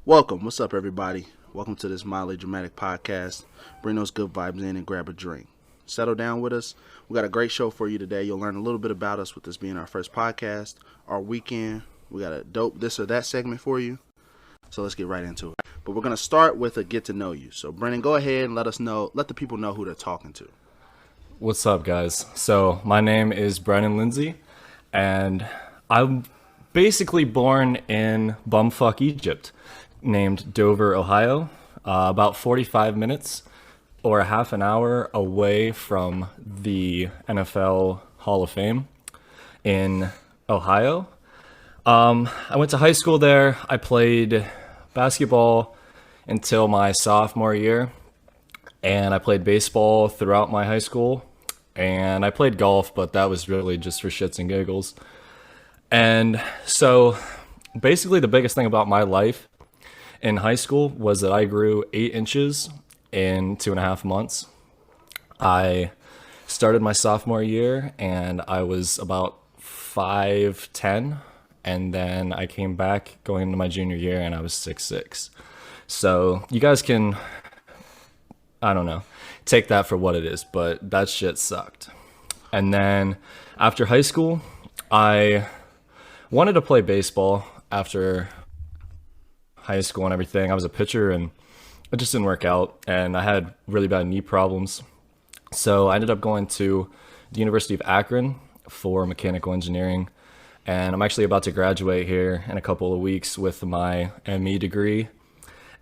Welcome. What's up, everybody? Welcome to this mildly dramatic podcast. Bring those good vibes in and grab a drink. Settle down with us. We got a great show for you today. You'll learn a little bit about us with this being our first podcast, our weekend. We got a dope this or that segment for you. So let's get right into it. But we're going to start with a get to know you. So Brennan, go ahead and let the people know who they're talking to. What's up, guys? So my name is Brennan Lindsay, and I'm basically born in bumfuck Egypt, named Dover, Ohio, about 45 minutes or a half an hour away from the NFL Hall of Fame in Ohio. I went to high school there. I played basketball until my sophomore year, and I played baseball throughout my high school, and I played golf, but that was really just for shits and giggles. And so basically the biggest thing about my life in high school was that I grew 8 inches in 2.5 months. I started my sophomore year and I was about 5'10", and then I came back going into my junior year and I was 6'6". So you guys can, I don't know, take that for what it is, but that shit sucked. And then after high school, I wanted to play baseball after high school and everything. I was a pitcher and it just didn't work out, and I had really bad knee problems. So I ended up going to the University of Akron for mechanical engineering, and I'm actually about to graduate here in a couple of weeks with my ME degree,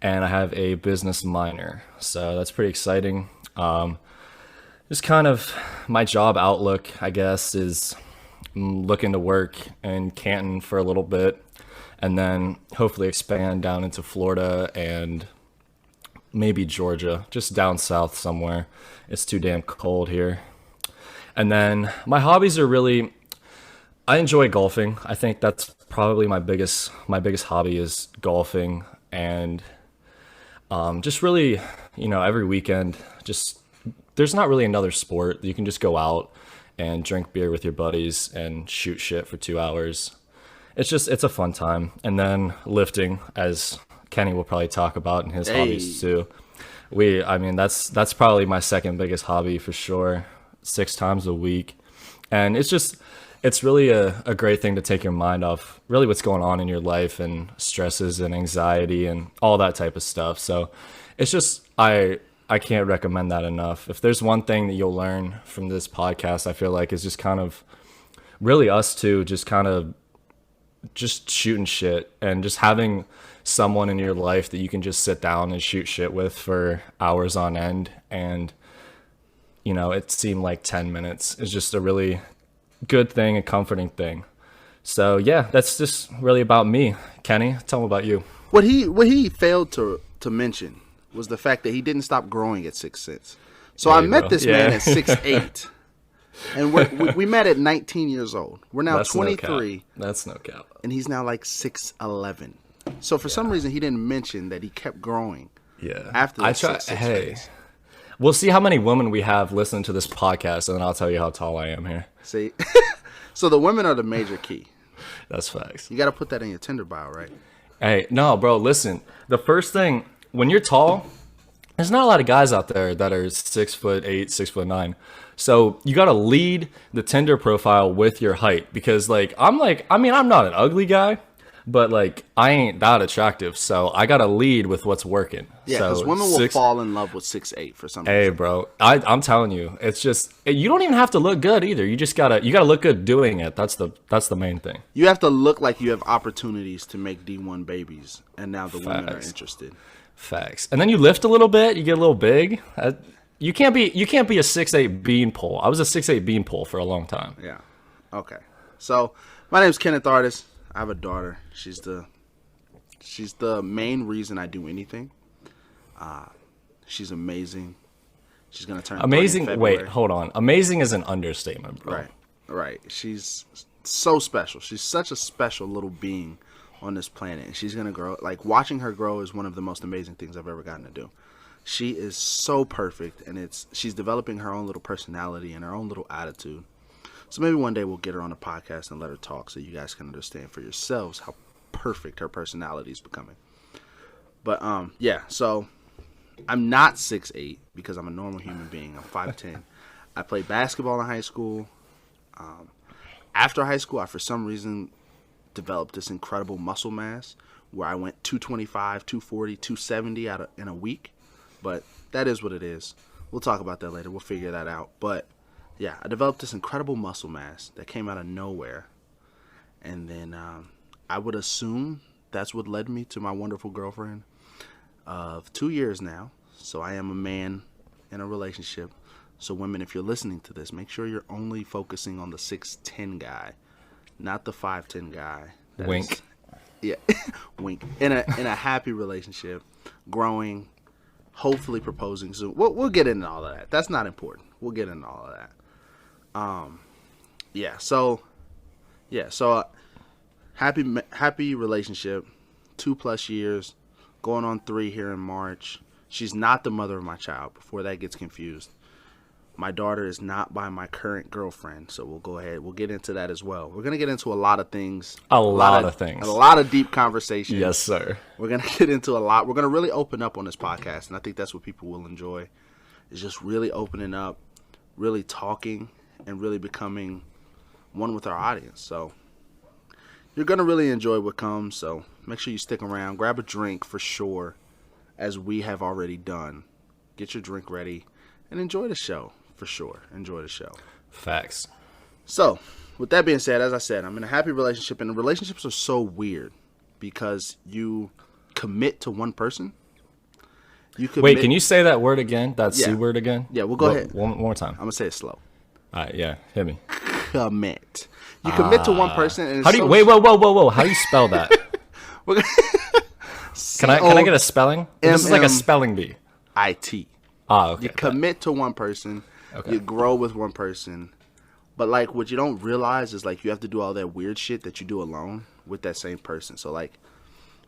and I have a business minor. So that's pretty exciting. Just kind of my job outlook, I guess, is looking to work in Canton for a little bit, and then hopefully expand down into Florida and maybe Georgia, just down south somewhere. It's too damn cold here. And then my hobbies are really, I enjoy golfing. I think that's probably my biggest hobby is golfing, and just really, every weekend, just there's not really another sport. You can just go out and drink beer with your buddies and shoot shit for 2 hours. It's a fun time. And then lifting, as Kenny will probably talk about in his hobbies too. That's probably my second biggest hobby for sure, 6 times a week. And it's really a great thing to take your mind off really what's going on in your life and stresses and anxiety and all that type of stuff. So it's just, I can't recommend that enough. If there's one thing that you'll learn from this podcast, I feel like is just kind of really us two, just shooting shit and just having someone in your life that you can just sit down and shoot shit with for hours on end. And, it seemed like 10 minutes is just a really good thing, a comforting thing. So yeah, that's just really about me. Kenny, tell me about you. What he failed to mention was the fact that he didn't stop growing at 6'6". So I met this man at 6'8". And we met at 19 years old. We're now That's 23. That's no cap. And he's now like 6'11". So for some reason, he didn't mention that he kept growing. Yeah. After the 6'6" phase. We'll see how many women we have listening to this podcast, and then I'll tell you how tall I am here. See? So the women are the major key. That's facts. You got to put that in your Tinder bio, right? Hey, no, bro, listen. The first thing, when you're tall, there's not a lot of guys out there that are 6'8", 6'9". So you got to lead the Tinder profile with your height, because I'm not an ugly guy, but I ain't that attractive. So I got to lead with what's working. Yeah, because women will fall in love with 6'8" for some reason. Hey, bro, I'm telling you, it's just, you don't even have to look good either. You just you gotta look good doing it. That's the main thing. You have to look like you have opportunities to make D1 babies, and now the women are interested. Facts. And then you lift a little bit, you get a little big. You can't be a 6'8" beanpole. I was a 6'8" beanpole for a long time. Yeah. Okay. So my name's Kenneth, Artis. I have a daughter. She's the main reason I do anything. She's amazing. She's gonna turn amazing. 30 in February. Wait, hold on. Amazing is an understatement, bro. Right. She's so special. She's such a special little being on this planet, and she's gonna grow. Watching her grow is one of the most amazing things I've ever gotten to do. She is so perfect, and she's developing her own little personality and her own little attitude. So maybe one day we'll get her on a podcast and let her talk, so you guys can understand for yourselves how perfect her personality is becoming. But yeah. So I'm not 6'8" because I'm a normal human being. I'm 5'10". I played basketball in high school. After high school, I for some reason developed this incredible muscle mass where I went 225, 240, 270 in a week. But that is what it is. We'll talk about that later. We'll figure that out. But yeah, I developed this incredible muscle mass that came out of nowhere. And then I would assume that's what led me to my wonderful girlfriend of 2 years now. So I am a man in a relationship. So women, if you're listening to this, make sure you're only focusing on the 6'10" guy, not the 5'10" guy. Wink. Yeah, wink. In a happy relationship, growing, hopefully proposing soon. We'll get into all of that. That's not important. We'll get into all of that. So happy relationship, 2+ years, going on 3 here in March. She's not the mother of my child. Before that gets confused, my daughter is not by my current girlfriend. So we'll go ahead. We'll get into that as well. We're gonna get into a lot of things. A lot of things. A lot of deep conversations. Yes, sir. We're gonna get into a lot. We're gonna really open up on this podcast, and I think that's what people will enjoy. Is just really opening up, really talking, and really becoming one with our audience. So you're going to really enjoy what comes. So make sure you stick around. Grab a drink for sure, as we have already done. Get your drink ready and enjoy the show for sure. Enjoy the show. Facts. So with that being said, as I said, I'm in a happy relationship, and the relationships are so weird because you commit to one person. Wait, can you say that word again? That C word again? Yeah, we'll go ahead. One more time. I'm going to say it slow. All right, yeah, hit me. Commit. You commit to one person. And how do you wait? Whoa! How do you spell that? Can I get a spelling? This is like a spelling bee. IT. Okay. You commit to one person. Okay. You grow with one person. But like what you don't realize is like you have to do all that weird shit that you do alone with that same person. So like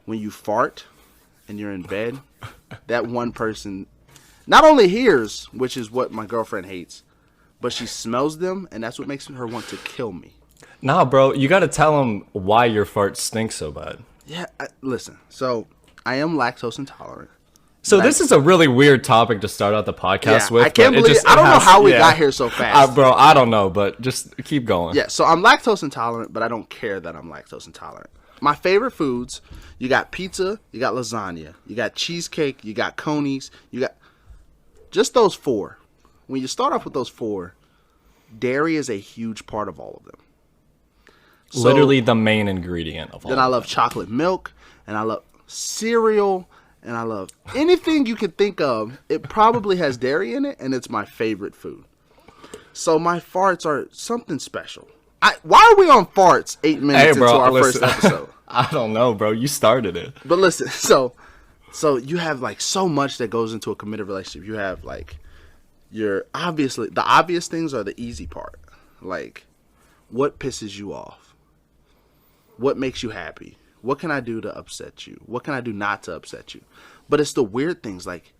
when you fart and you're in bed, that one person not only hears, which is what my girlfriend hates, but she smells them, and that's what makes her want to kill me. Nah, bro, you got to tell them why your farts stink so bad. Yeah, listen. So I am lactose intolerant. So this is a really weird topic to start out the podcast with. I can't believe I don't know how we got here so fast. Bro, I don't know, but just keep going. Yeah, so I'm lactose intolerant, but I don't care that I'm lactose intolerant. My favorite foods, you got pizza, you got lasagna, you got cheesecake, you got conies, you got just those 4. When you start off with those 4, dairy is a huge part of all of them. So, literally the main ingredient of all then of I love chocolate milk, and I love cereal, and I love anything you can think of. It probably has dairy in it, and it's my favorite food. So my farts are something special. Why are we on farts 8 minutes into our first episode? I don't know, bro. You started it. But listen, so you have like so much that goes into a committed relationship. You have like the obvious things are the easy part. Like what pisses you off? What makes you happy? What can I do to upset you? What can I do not to upset you? But it's the weird things like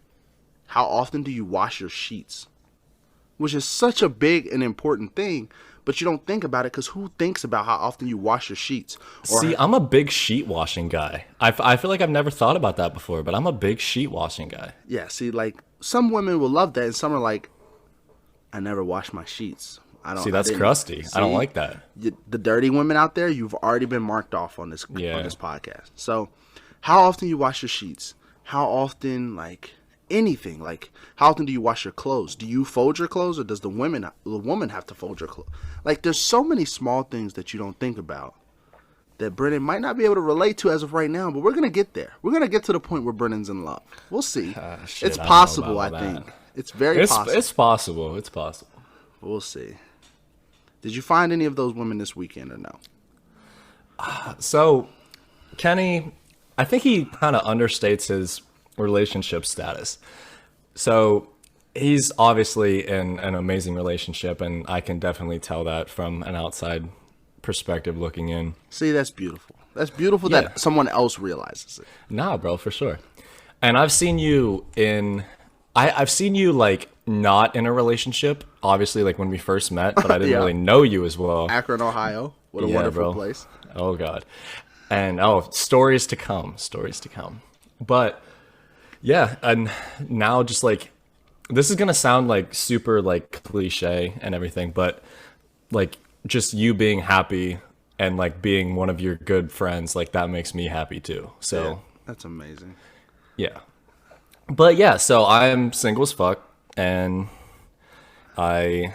how often do you wash your sheets? Which is such a big and important thing, but you don't think about it because who thinks about how often you wash your sheets? See, I'm a big sheet washing guy. I feel like I've never thought about that before, but I'm a big sheet washing guy. Yeah, see, like some women will love that, and some are like, I never wash my sheets. See, that's crusty. I don't like that. The dirty women out there, you've already been marked off on this podcast. So, how often you wash your sheets? How often, like anything? Like, how often do you wash your clothes? Do you fold your clothes, or does the woman have to fold your clothes? Like, there's so many small things that you don't think about that Brennan might not be able to relate to as of right now, but we're gonna get there. We're gonna get to the point where Brennan's in love. We'll see. It's possible, I think. It's very possible. It's possible. It's possible. We'll see. Did you find any of those women this weekend or no? So, Kenny, I think he kind of understates his relationship status. So, he's obviously in an amazing relationship, and I can definitely tell that from an outside perspective looking in. See, that's beautiful. That's beautiful that someone else realizes it. Nah, bro, for sure. And I've seen you I've seen you like not in a relationship, obviously, like when we first met, but I didn't really know you as well. Akron, Ohio. What a wonderful place. Oh, God. And stories to come. But Yeah, and now just like this is gonna sound like super like cliche and everything, but like just you being happy and like being one of your good friends, like that makes me happy too. So Yeah, that's amazing. yeah. But yeah, so I'm single as fuck, and I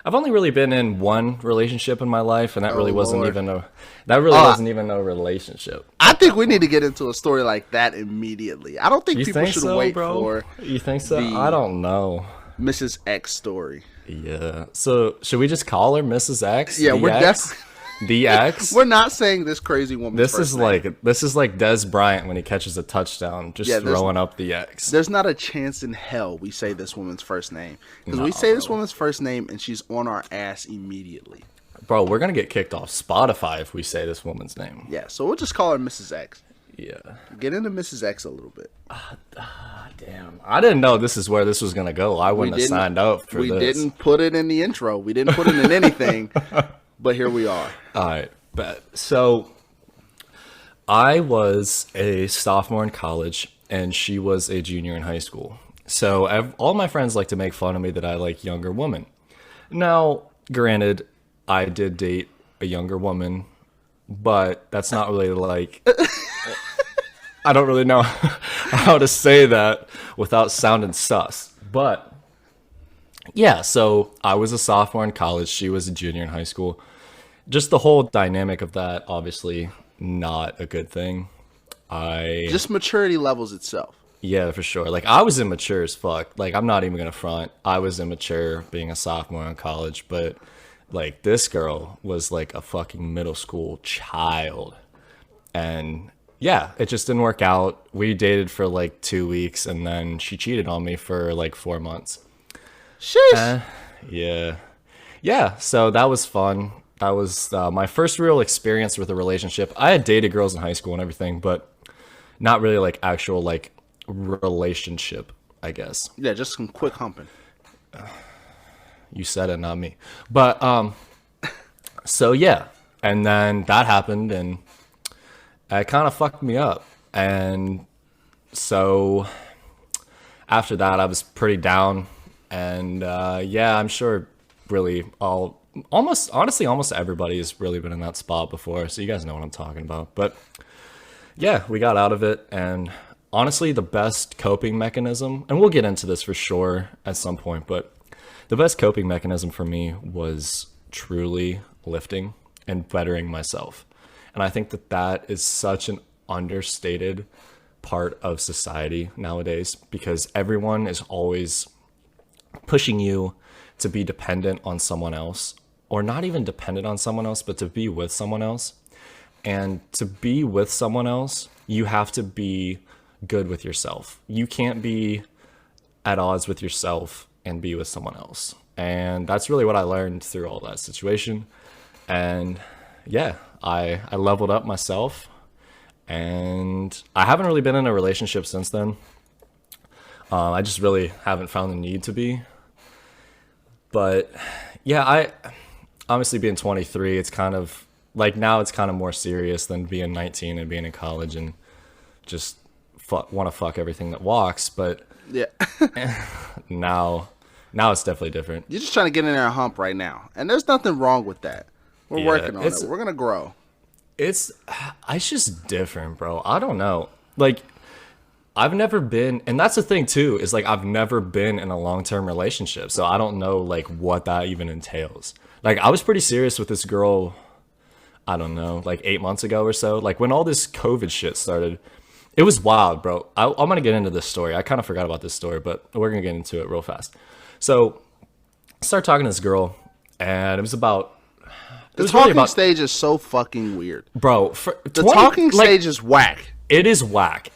I've only really been in one relationship in my life, and that really wasn't Lord. even a relationship. I think we need to get into a story like that immediately. I don't think You people think should so, wait bro? for You think so? the I don't know. Mrs. X story. Yeah. So should we just call her Mrs. X? Yeah, The we're X? definitely The X. we're not saying this crazy woman's This first is name. like Des Bryant when he catches a touchdown, just Yeah, throwing up the X. There's not a chance in hell we say this woman's first name. Because Nah, we say this bro. woman's first name and she's on our ass immediately. Bro, we're gonna get kicked off Spotify if we say this woman's name. Yeah, so we'll just call her Mrs. X. Yeah. Get into Mrs. X a little bit. Damn. I didn't know this is where this was gonna go. I wouldn't have didn't- signed up for We this. didn't put it in the intro. We didn't put it in anything. But here we are. All right, bet. So I was a sophomore in college, and she was a junior in high school. So all my friends like to make fun of me that I like younger women. Now, granted, I did date a younger woman, but that's not really like. I don't really know how to say that without sounding sus. But yeah, so I was a sophomore in college. She was a junior in high school. Just the whole dynamic of that, obviously, not a good thing. Just maturity levels itself. Yeah, for sure. Like, I was immature as fuck. Like, I'm not even gonna front. I was immature being a sophomore in college, but like, this girl was like a fucking middle school child. And yeah, it just didn't work out. We dated for like 2 weeks, and then she cheated on me for like 4 months. Sheesh. Yeah. Yeah, so that was fun. That was my first real experience with a relationship. I had dated girls in high school and everything, but not really like actual like relationship, I guess. Yeah, just some quick humping. You said it, not me. But so yeah, and then that happened, and it kind of fucked me up. And so after that, I was pretty down, and yeah, I'm sure really almost everybody has really been in that spot before, so you guys know what I'm talking about. But yeah, we got out of it, and honestly, the best coping mechanism, and we'll get into this for sure at some point, but the best coping mechanism for me was truly lifting and bettering myself. And I think that that is such an understated part of society nowadays, because everyone is always pushing you to be dependent on someone else, or not even dependent on someone else, but to be with someone else. And to be with someone else, you have to be good with yourself. You can't be at odds with yourself and be with someone else. And that's really what I learned through all that situation. And yeah, I leveled up myself, and I haven't really been in a relationship since then. I just really haven't found the need to be. But yeah, I obviously being 23, it's kind of like now it's kind of more serious than being 19 and being in college and just want to fuck everything that walks. But Yeah. now it's definitely different. You're just trying to get in there and hump right now. And there's nothing wrong with that. We're Yeah, working on it's- it. We're going to grow. It's just different, bro. I don't know. Like, I've never been, and that's the thing too, is like I've never been in a long-term relationship, so I don't know like what that even entails. Like, I was pretty serious with this girl, I don't know, like 8 months ago or so. Like, when all this COVID shit started, it was wild, bro. I'm gonna get into this story. I kind of forgot about this story, but we're gonna get into it real fast. So I started talking to this girl, and it was about The talking stage is so fucking weird. bro. The talking stage is whack. It is whack.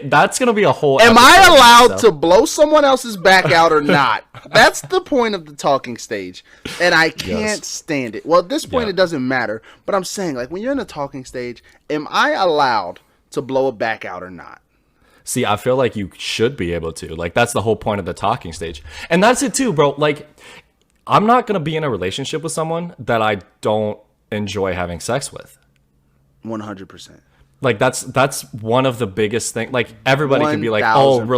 That's gonna be a whole. Am I episode allowed itself. to blow someone else's back out or not? That's the point of the talking stage. And I can't stand it. Well, at this point, Yeah. it doesn't matter. But I'm saying, like, when you're in a talking stage, am I allowed to blow a back out or not? See, I feel like you should be able to. Like, that's the whole point of the talking stage. And that's it too, bro. Like, I'm not going to be in a relationship with someone that I don't enjoy having sex with. 100%. Like that's one of the biggest things. Like everybody can be like, oh, 1000%.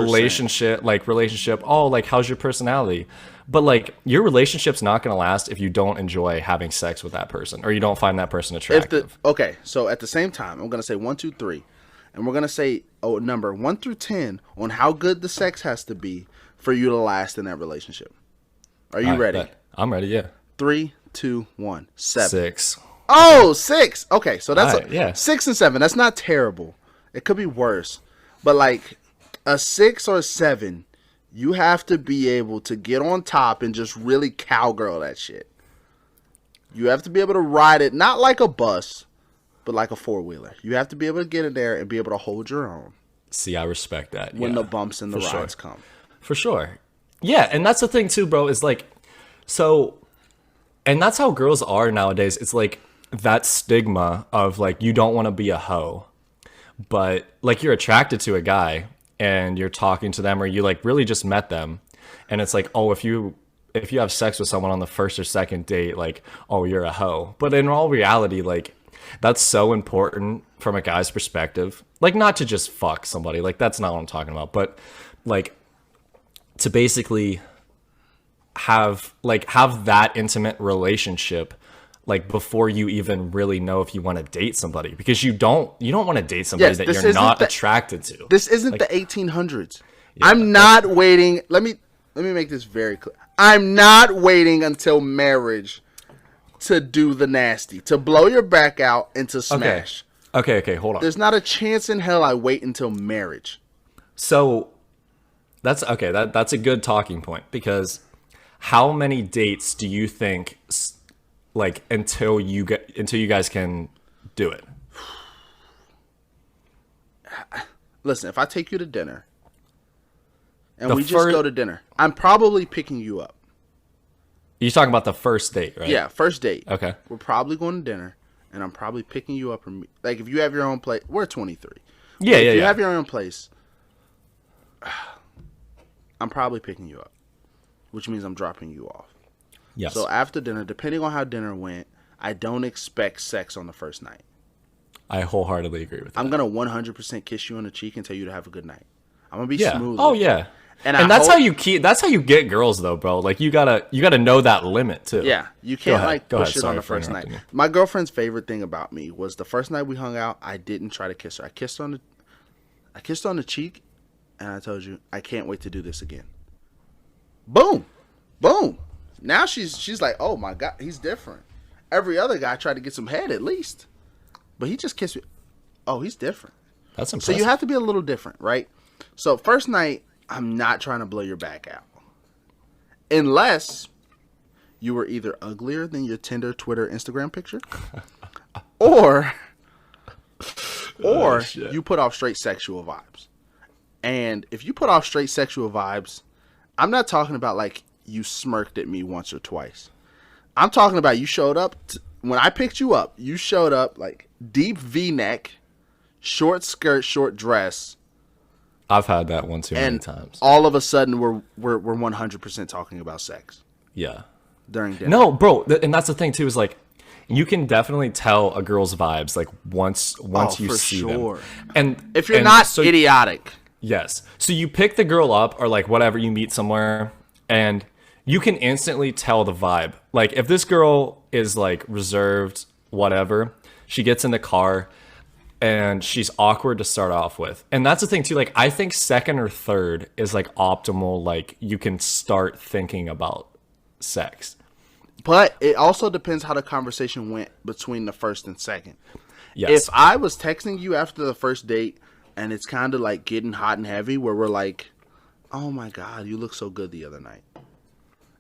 relationship. Oh, like how's your personality? But like your relationship's not going to last if you don't enjoy having sex with that person or you don't find that person attractive. Okay, so at the same time, I'm gonna say 1, 2, 3, and we're gonna say number 1 through 10 on how good the sex has to be for you to last in that relationship. Are you ready? I'm ready. Yeah. 3, 2, 1, 7. 6. Oh, 6. Okay, so that's yeah. 6 and 7. That's not terrible. It could be worse, but like a 6 or a 7, you have to be able to get on top and just really cowgirl that shit. You have to be able to ride it, not like a bus, but like a four-wheeler. You have to be able to get in there and be able to hold your own. See, I respect that. When the bumps and the rides come. For sure. Yeah, and that's the thing too, bro, is like, so, and that's how girls are nowadays. It's like that stigma of like, you don't want to be a hoe, but like you're attracted to a guy and you're talking to them or you like really just met them. And it's like, oh, if you have sex with someone on the first or second date, like, oh, you're a hoe. But in all reality, like, that's so important from a guy's perspective. Like, not to just fuck somebody. Like, that's not what I'm talking about. But, like, to basically have that intimate relationship, like, before you even really know if you want to date somebody. Because you don't want to date somebody that you're not attracted to. This isn't like, the 1800s. Yeah, I'm not waiting. Let me make this very clear. I'm not waiting until marriage to do the nasty, to blow your back out and to smash. Okay, hold on. There's not a chance in hell I wait until marriage. So that's okay. That's a good talking point, because how many dates do you think, like, until you guys can do it? Listen, if I take you to dinner and we just go to dinner, I'm probably picking you up. You're talking about the first date, right? Yeah, first date. Okay. We're probably going to dinner, and I'm probably picking you up. Like, if you have your own place, we're 23. Yeah, if you have your own place, I'm probably picking you up, which means I'm dropping you off. Yes. So after dinner, depending on how dinner went, I don't expect sex on the first night. I wholeheartedly agree with that. I'm going to 100% kiss you on the cheek and tell you to have a good night. I'm going to be smooth. Oh, yeah. And that's how you get girls, though, bro. Like, you gotta know that limit too. Yeah, you can't push it on the first night. My girlfriend's favorite thing about me was the first night we hung out, I didn't try to kiss her. I kissed on the cheek, and I told you I can't wait to do this again. Boom, boom. Now she's like, oh my god, he's different. Every other guy tried to get some head at least, but he just kissed me. Oh, he's different. That's impressive. So you have to be a little different, right? So first night, I'm not trying to blow your back out. Unless you were either uglier than your Tinder, Twitter, Instagram picture, or you put off straight sexual vibes. And if you put off straight sexual vibes, I'm not talking about like you smirked at me once or twice. I'm talking about you showed up. When I picked you up, you showed up like deep V-neck, short skirt, short dress. I've had that one too many times. All of a sudden, we're 100% talking about sex. Yeah. During dinner. No, bro, and that's the thing too, is like, you can definitely tell a girl's vibes like once you see them. And if you're not idiotic. Yes. So you pick the girl up, or like whatever, you meet somewhere, and you can instantly tell the vibe. Like, if this girl is like reserved, whatever, she gets in the car and she's awkward to start off with. And that's the thing too, like, I think second or third is like optimal, like you can start thinking about sex. But it also depends how the conversation went between the first and second. Yes. If I was texting you after the first date and it's kind of like getting hot and heavy, where we're like, oh my god, you look so good the other night.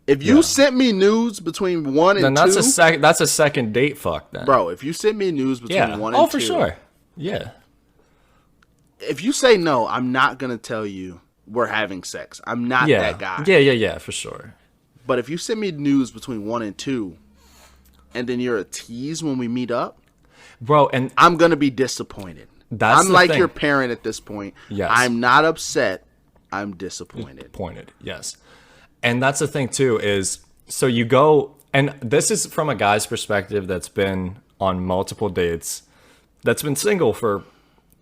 If you sent me news between 1 and 2, then that's a second date fuck then. Bro, if you sent me news between 1 and 2. Oh, for sure. Yeah. If you say no, I'm not going to tell you we're having sex. I'm not that guy. Yeah, for sure. But if you send me news between 1 and 2, and then you're a tease when we meet up, bro, and I'm going to be disappointed. I'm like your parent at this point. Yes. I'm not upset. I'm disappointed. Yes. And that's the thing too, is so you go, and this is from a guy's perspective that's been on multiple dates, that's been single for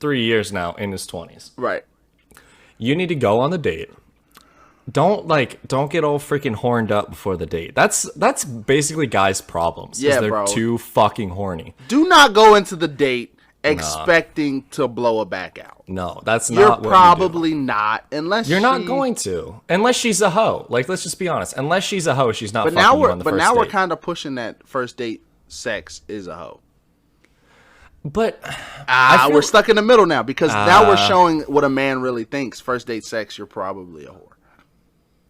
3 years now in his 20s. Right. You need to go on the date. Don't get all freaking horned up before the date. That's basically guys' problems. Yeah, is they're bro. too fucking horny. Do not go into the date expecting to blow a back out. No, that's You're not what probably you do. not, unless You're not going to. Unless she's a hoe. Like, let's just be honest. Unless she's a hoe, she's not But fucking now you we're on the but first now date. we're kind of pushing that first date sex is a hoe. But I feel, we're stuck in the middle now because now we're showing what a man really thinks. First date sex, you're probably a whore.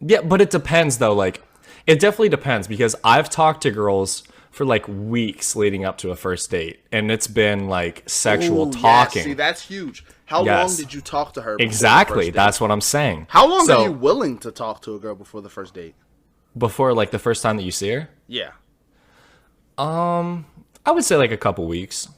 yeah, but it depends though. Like, it definitely depends because I've talked to girls for like weeks leading up to a first date, and it's been like sexual Ooh, talking. Yes, see, that's huge. How Yes. long did you talk to her? Before Exactly, the first date? that's what I'm saying. How long So, are you willing to talk to a girl before the first date? before like the first time that you see her? Yeah. I would say like a couple weeks.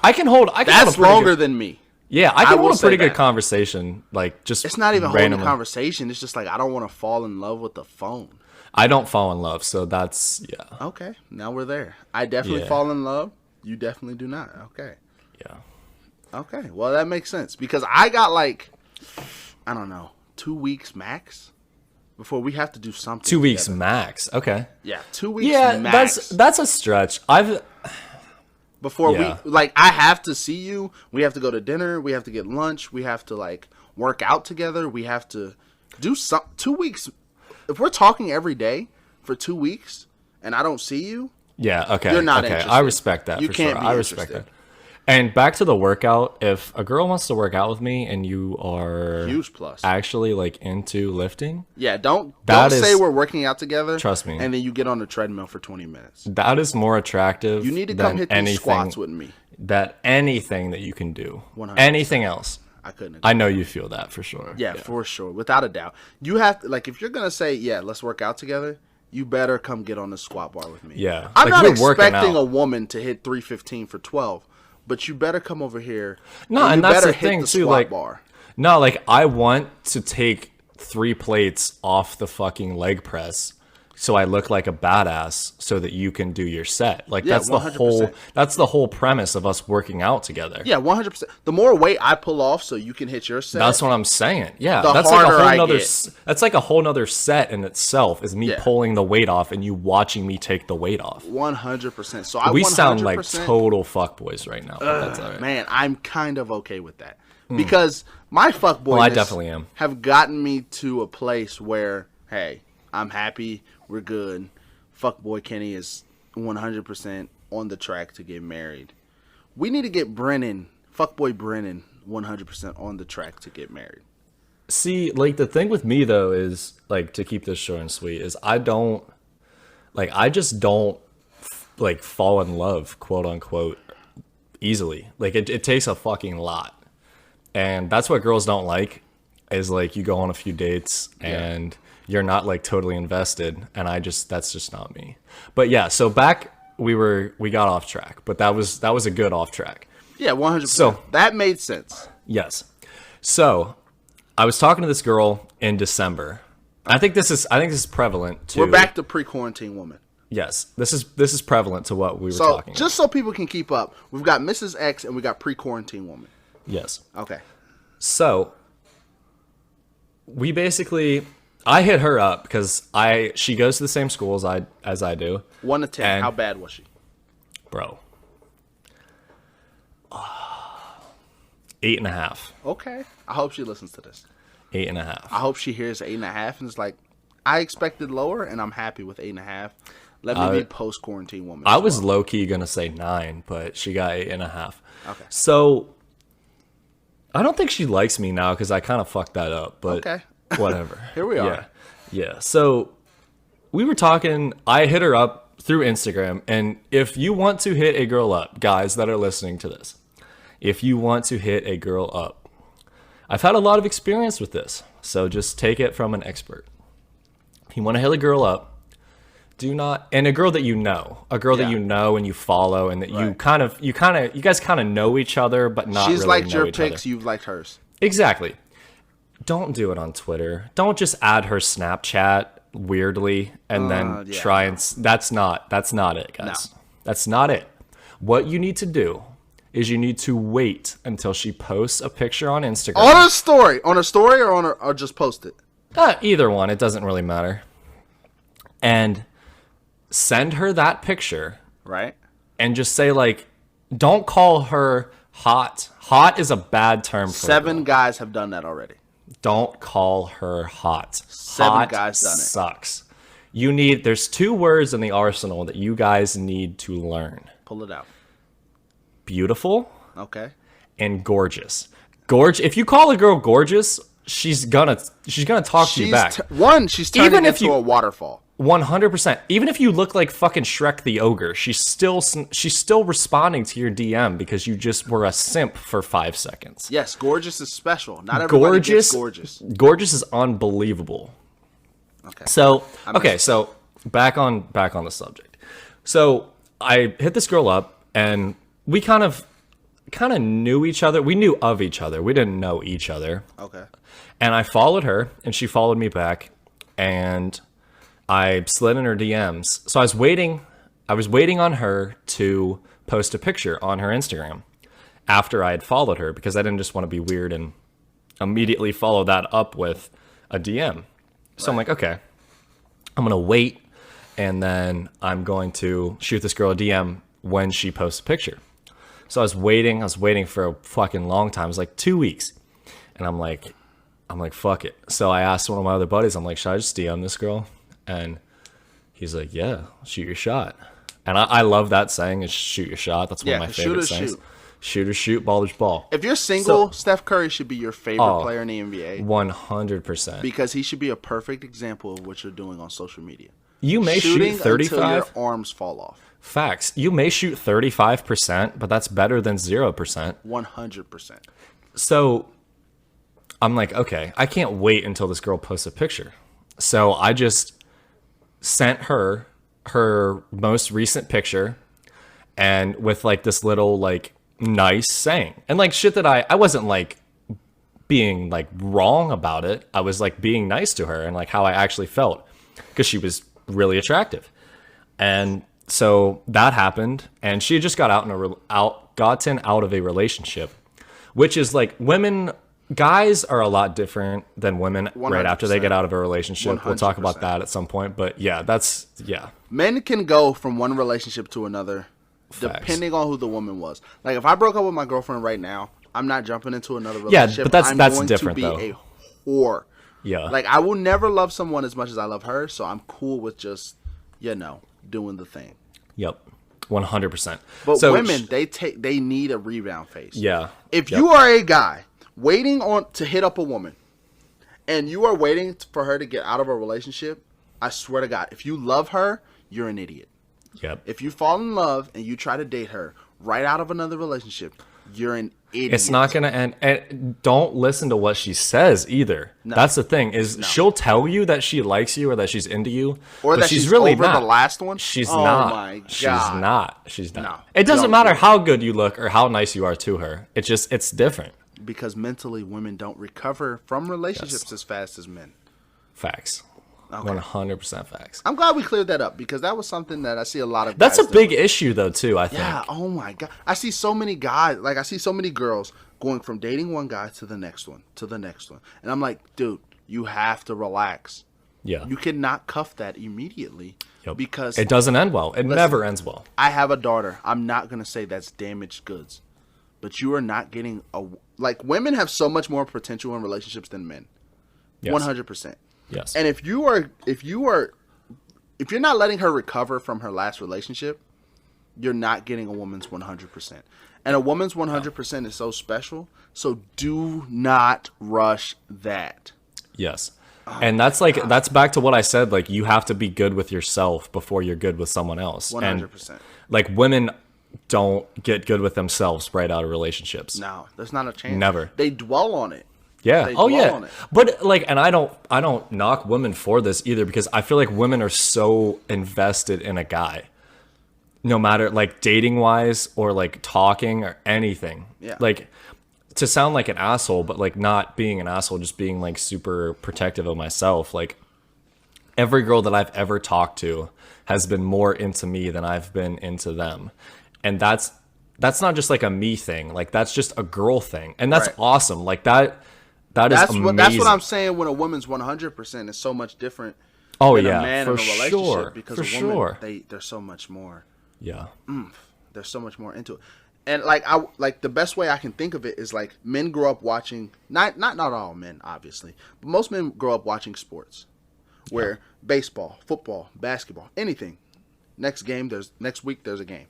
I can hold That's a pretty longer good, than me. yeah, I can will hold a say pretty good that. conversation. Like, just It's not even holding a randomly. conversation. It's just like I don't want to fall in love with the phone. I don't fall in love, so that's yeah. Okay, now we're there. I definitely Yeah. fall in love. You definitely do not. Okay. Yeah. Okay. Well, that makes sense because I got like, I don't know, 2 weeks max before we have to do something. 2 weeks together. max. Okay. Yeah, 2 weeks. Yeah, max. that's a stretch. Before Yeah. we like, I have to see you. We have to go to dinner. We have to get lunch. We have to like work out together. We have to do some 2 weeks. If we're talking every day for 2 weeks and I don't see you, Yeah, okay. You're not okay. interested. I respect that You for can't sure. be I respect interested. that. And back to the workout, if a girl wants to work out with me and you are huge plus. actually like into lifting, Yeah, don't That say is- we're working out together. Trust me. And then you get on the treadmill for 20 minutes. that is more attractive. You need to than come hit these anything, squats with me. That anything that you can do. 100%. Anything else. I couldn't. I know you feel that for sure. Yeah, for sure, without a doubt. You have to, like, if you're gonna say, yeah, let's work out together, you better come get on the squat bar with me. Yeah. I'm Like, not we're working expecting out. a woman to hit 315 for 12, but you better come over here. No, you and that's better the hit thing the too. squat Like, bar. no, like I want to take 3 plates off the fucking leg press, so I look like a badass, so that you can do your set. Like Yeah, that's the 100%. That's the whole premise of us working out together. Yeah, 100%. The more weight I pull off, so you can hit your set. That's what I'm saying. Yeah, The that's like a harder whole I nother. get. That's like a whole nother set in itself. Is me Yeah. pulling the weight off and you watching me take the weight off. 100%. So I We 100%, sound like total fuckboys right now. But that's all right. Man, I'm kind of okay with that because my fuckboyness Well, I definitely am. have gotten me to a place where, hey, I'm happy, we're good. Fuckboy Kenny is 100% on the track to get married. We need to get Brennan, fuckboy Brennan, 100% on the track to get married. See, like the thing with me though is like to keep this short and sweet is I just don't like fall in love, quote unquote, easily. Like it takes a fucking lot. And that's what girls don't like is like you go on a few dates and you're not like totally invested, and that's just not me. But yeah, so back we got off track, but that was a good off track. Yeah, 100%. So- that made sense. Yes. So I was talking to this girl in December. I think this is prevalent to We're back to pre-quarantine woman. Yes. This is prevalent to what we were So talking just so people can keep up, we've got Mrs. X and we got pre-quarantine woman. about. Yes. Okay. So I hit her up because she goes to the same school as I do. 1 to 10. And- How bad was she? Bro. 8.5. Okay. I hope she listens to this. 8.5. I hope she hears 8.5 and is like, I expected lower and I'm happy with 8.5. Let me be post quarantine woman. I was low key gonna say 9, but she got 8.5. Okay. So I don't think she likes me now because I kind of fucked that up. But Okay. whatever. Here we are. Yeah. So we were talking. I hit her up through Instagram, and if you want to hit a girl up, guys that are listening to this, if you want to hit a girl up, I've had a lot of experience with this, so just take it from an expert. If you want to hit a girl up, do not, and a girl that you know and you follow, and that you guys kind of know each other, but not She's really liked know your each pics, other. you've liked hers. Exactly. Don't do it on Twitter. Don't just add her Snapchat weirdly and then yeah, try and. That's not it, guys. No. That's not it. What you need to do is you need to wait until she posts a picture on Instagram. On a story, or just post it. Either one, it doesn't really matter. And send her that picture, right? And just say like, don't call her hot. Hot is a bad term for 7 guys have done that already. Don't call her hot. 7 guys done it. Sucks. There's 2 words in the arsenal that you guys need to learn. Pull it out. Beautiful. Okay. And gorgeous. If you call a girl gorgeous, she's gonna talk to you back. She's turning into a waterfall. 100%. Even if you look like fucking Shrek the Ogre, she's still responding to your DM because you just were a simp for 5 seconds. Yes, gorgeous is special. Not everybody gets gorgeous. Gorgeous is unbelievable. Okay. So back on the subject. So I hit this girl up, and we kind of knew each other. We knew of each other. We didn't know each other. Okay. And I followed her, and she followed me back, and I slid in her DMs. So I was waiting on her to post a picture on her Instagram after I had followed her, because I didn't just want to be weird and immediately follow that up with a DM. So I'm like, okay, I'm going to wait, and then I'm going to shoot this girl a DM when she posts a picture. So I was waiting for a fucking long time. It was like 2 weeks. And I'm like, fuck it. So I asked one of my other buddies, I'm like, should I just DM this girl? And he's like, yeah, shoot your shot. And I love that saying, is shoot your shot. That's one of my favorite sayings. Shoot or shoot, ballers ball. If you're single, Steph Curry should be your favorite player in the NBA. 100%. Because he should be a perfect example of what you're doing on social media. You may shoot 35 until your arms fall off. Facts. You may shoot 35%, but that's better than 0%. 100%. So I'm like, okay, I can't wait until this girl posts a picture. So I just sent her most recent picture, and with like this little like nice saying, and like shit that I wasn't like being like wrong about it. I was like being nice to her and like how I actually felt, because she was really attractive. And so that happened, and she had just gotten out of a relationship, which is like guys are a lot different than women 100%. Right after they get out of a relationship. 100%. We'll talk about that at some point, but yeah. Men can go from one relationship to another. Facts. Depending on who the woman was. Like if I broke up with my girlfriend right now, I'm not jumping into another relationship. Yeah, but that's different though. I'm going to be a whore. Yeah. Like I will never love someone as much as I love her, so I'm cool with just, doing the thing. Yep. 100%. But so women, they need a rebound phase. Yeah. If you are a guy waiting to hit up a woman, and you are waiting for her to get out of a relationship, I swear to God, if you love her, you're an idiot. Yep. If you fall in love and you try to date her right out of another relationship, you're an idiot. It's not going to end. And don't listen to what she says either. No. That's the thing, she'll tell you that she likes you or that she's into you, or that she's really over not. The last one. She's not. My God. She's not. No. It doesn't matter how good you look or how nice you are to her. It's different. Because mentally, women don't recover from relationships as fast as men. Facts. Okay. 100% facts. I'm glad we cleared that up, because that was something that I see a lot of guys. That's a big doing. Issue, though, too, I think. Yeah, oh my God. I see so many guys, I see so many girls going from dating one guy to the next one, And I'm like, dude, you have to relax. Yeah. You cannot cuff that immediately. Yep. Because it doesn't end well. It never ends well. I have a daughter. I'm not going to say that's damaged goods. But you are not getting women have so much more potential in relationships than men. Yes. 100%. Yes. And if you're not letting her recover from her last relationship, you're not getting a woman's 100%. And a woman's 100% is so special. So do not rush that. Yes. And that's back to what I said. Like, you have to be good with yourself before you're good with someone else. 100%. And, like, women don't get good with themselves right out of relationships. No, there's not a chance. Never. They dwell on it. Yeah. Oh yeah. But like, and I don't knock women for this either, because I feel like women are so invested in a guy, no matter like dating wise or like talking or anything. Yeah. Like, to sound like an asshole, but like not being an asshole, just being like super protective of myself. Like, every girl that I've ever talked to has been more into me than I've been into them. And that's that's not just like a me thing. Like that's just a girl thing, and that's Right. awesome. Like that is amazing. That's what I'm saying. When a woman's 100% is so much different Oh than yeah, a man for in a relationship, sure. because For a woman sure. they're so much more. Yeah. There's so much more into it. And like the best way I can think of it is like men grow up watching not all men obviously, but most men grow up watching sports where baseball, football, basketball, anything. Next week there's a game.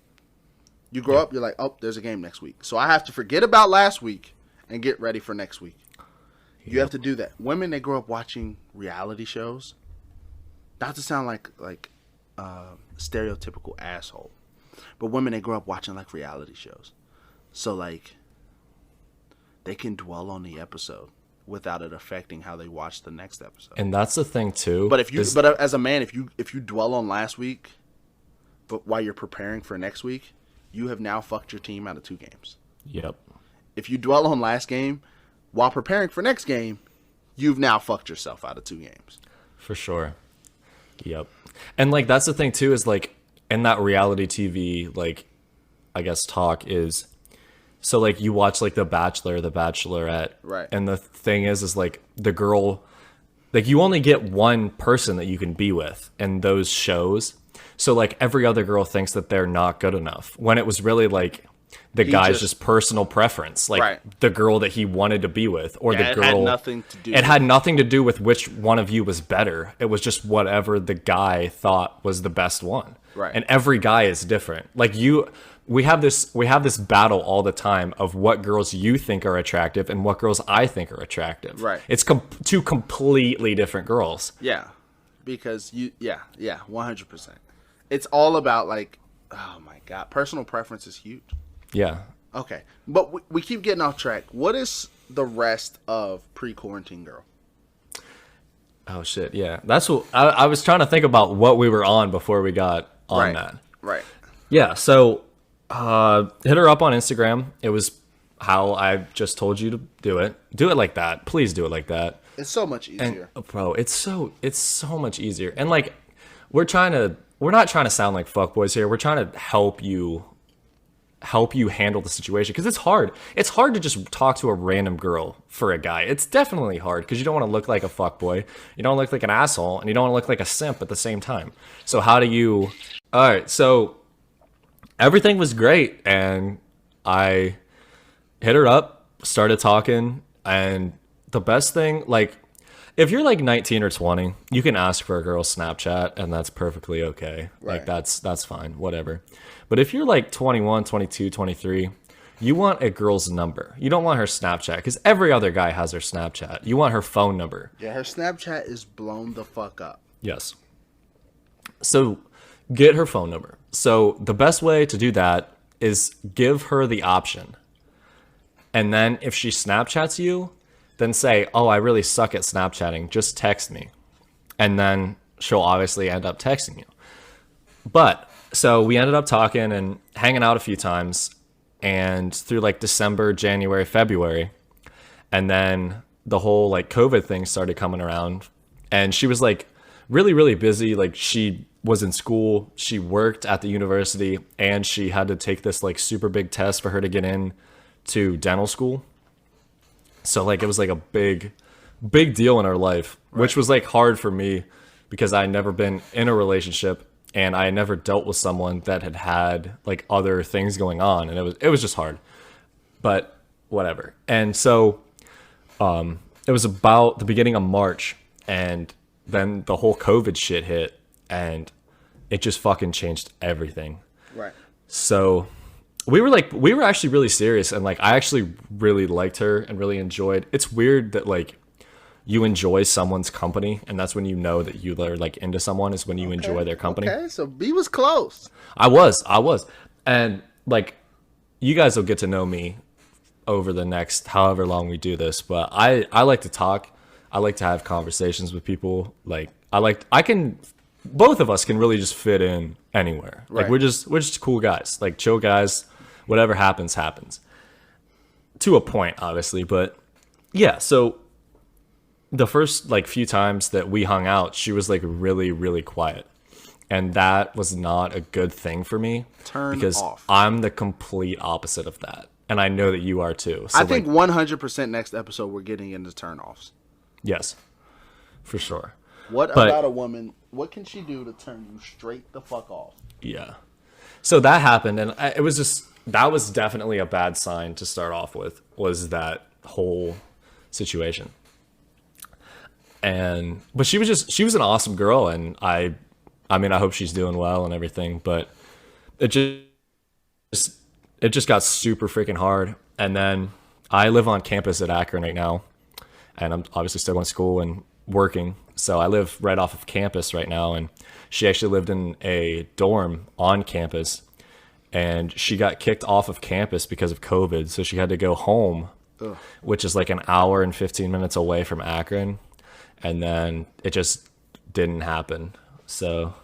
You grow up, you're like, "Oh, there's a game next week." So I have to forget about last week and get ready for next week. You have to do that. Women, they grow up watching reality shows. Not to sound like stereotypical asshole. But women, they grow up watching like reality shows. So like they can dwell on the episode without it affecting how they watch the next episode. And that's the thing too. But as a man, if you dwell on last week, but while you're preparing for next week, you have now fucked your team out of 2 games. Yep. If you dwell on last game while preparing for next game, you've now fucked yourself out of 2 games. For sure. Yep. And like that's the thing too, is like in that reality TV, like I guess talk is, so like you watch like The Bachelor, The Bachelorette, Right. And the thing is like the girl, like you only get one person that you can be with in those shows. So like every other girl thinks that they're not good enough, when it was really like the guy's just personal preference, like Right. the girl that he wanted to be with, or the it girl. had nothing to do. It had nothing to do with which one of you was better. It was just whatever the guy thought was the best one. Right. And every guy is different. Like we have this battle all the time of what girls you think are attractive and what girls I think are attractive. Right. It's two completely different girls. Yeah, because 100%. It's all about like, oh my god, personal preference is huge. Yeah. Okay, but we keep getting off track. What is the rest of pre-quarantine girl? Oh shit. Yeah. That's what I was trying to think about, what we were on before we got on that. Right. Yeah. So hit her up on Instagram. It was how I just told you to do it. Do it like that. Please do it like that. It's so much easier. And, bro, it's so much easier. And like we're not trying to sound like fuckboys here. We're trying to help you handle the situation, because it's hard. It's hard to just talk to a random girl for a guy. It's definitely hard because you don't want to look like a fuckboy. You don't look like an asshole, and you don't want to look like a simp at the same time. So how do you? All right. So everything was great, and I hit her up, started talking, and the best thing, like, if you're like 19 or 20, you can ask for a girl's Snapchat, and that's perfectly okay. Right. Like that's fine, whatever. But if you're like 21, 22, 23, you want a girl's number. You don't want her Snapchat, because every other guy has her Snapchat. You want her phone number. Yeah, her Snapchat is blown the fuck up. Yes. So get her phone number. So the best way to do that is give her the option. And then if she Snapchats you, then say, "Oh, I really suck at Snapchatting. Just text me." And then she'll obviously end up texting you. But so we ended up talking and hanging out a few times, and through like December, January, February. And then the whole like COVID thing started coming around, and she was like really, really busy. Like she was in school, she worked at the university, and she had to take this like super big test for her to get in to dental school. So like it was like a big deal in her life, which was like hard for me because I had never been in a relationship, and I had never dealt with someone that had like other things going on, and it was just hard. But whatever. And so it was about the beginning of March, and then the whole COVID shit hit, and it just fucking changed everything. Right. So we were actually really serious, and like I actually really liked her and really enjoyed. It's weird that like you enjoy someone's company, and that's when you know that you are like into someone, is when you enjoy their company. Okay, so B was close. I was. And like you guys will get to know me over the next however long we do this, but I like to talk. I like to have conversations with people. Like both of us can really just fit in anywhere. Like Right. we're just cool guys, like chill guys. Whatever happens, to a point, obviously. But yeah, so the first like few times that we hung out, she was like really, really quiet. And that was not a good thing for me. Because off. I'm the complete opposite of that. And I know that you are too. So I think 100% next episode we're getting into turn-offs. Yes, for sure. What about a woman? What can she do to turn you straight the fuck off? Yeah. So that happened, and that was definitely a bad sign to start off with, was that whole situation. But she was an awesome girl, and I mean, I hope she's doing well and everything, but it just got super freaking hard. And then I live on campus at Akron right now, and I'm obviously still going to school and working. So I live right off of campus right now, and she actually lived in a dorm on campus, and she got kicked off of campus because of COVID. So she had to go home, which is like an hour and 15 minutes away from Akron. And then it just didn't happen. So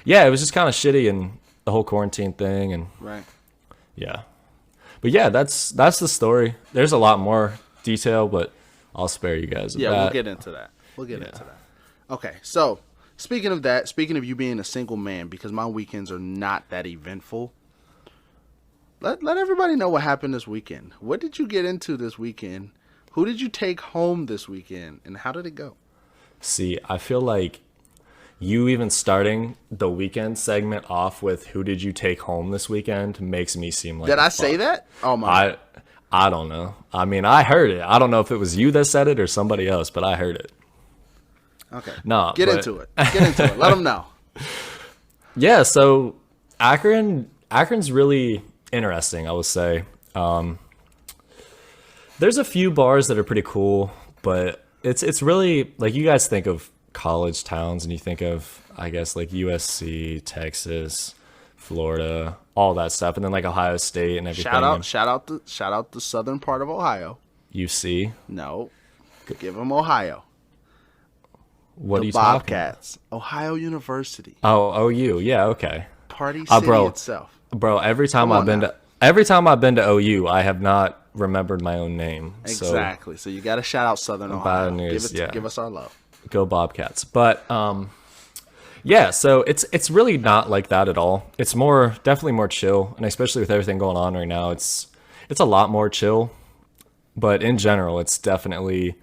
yeah, it was just kind of shitty, and the whole quarantine thing, and right. Yeah. But yeah, that's the story. There's a lot more detail, but I'll spare you guys of that. We'll get into that. Okay, so speaking of you being a single man, because my weekends are not that eventful, let everybody know what happened this weekend. What did you get into this weekend? Who did you take home this weekend, and how did it go? See, I feel like you even starting the weekend segment off with "Who did you take home this weekend?" makes me seem like. Did I say that? Oh my! I don't know. I mean, I heard it. I don't know if it was you that said it or somebody else, but I heard it. Okay. No. Get into it. Let them know. Yeah. So Akron's really interesting, I would say. There's a few bars that are pretty cool, but it's really like, you guys think of college towns and you think of, I guess, like USC, Texas, Florida, all that stuff, and then like Ohio State and everything. Shout out the southern part of Ohio. UC. No, give them Ohio. What are you talking Bobcats, about? Ohio University. Oh, OU. Yeah, okay. Party City itself. Bro, every time I've been to OU, I have not remembered my own name. Exactly. So you got to shout out Southern Ohio. Give us our love. Go Bobcats. But yeah, so it's really not like that at all. It's definitely more chill, and especially with everything going on right now, it's a lot more chill. But in general, it's definitely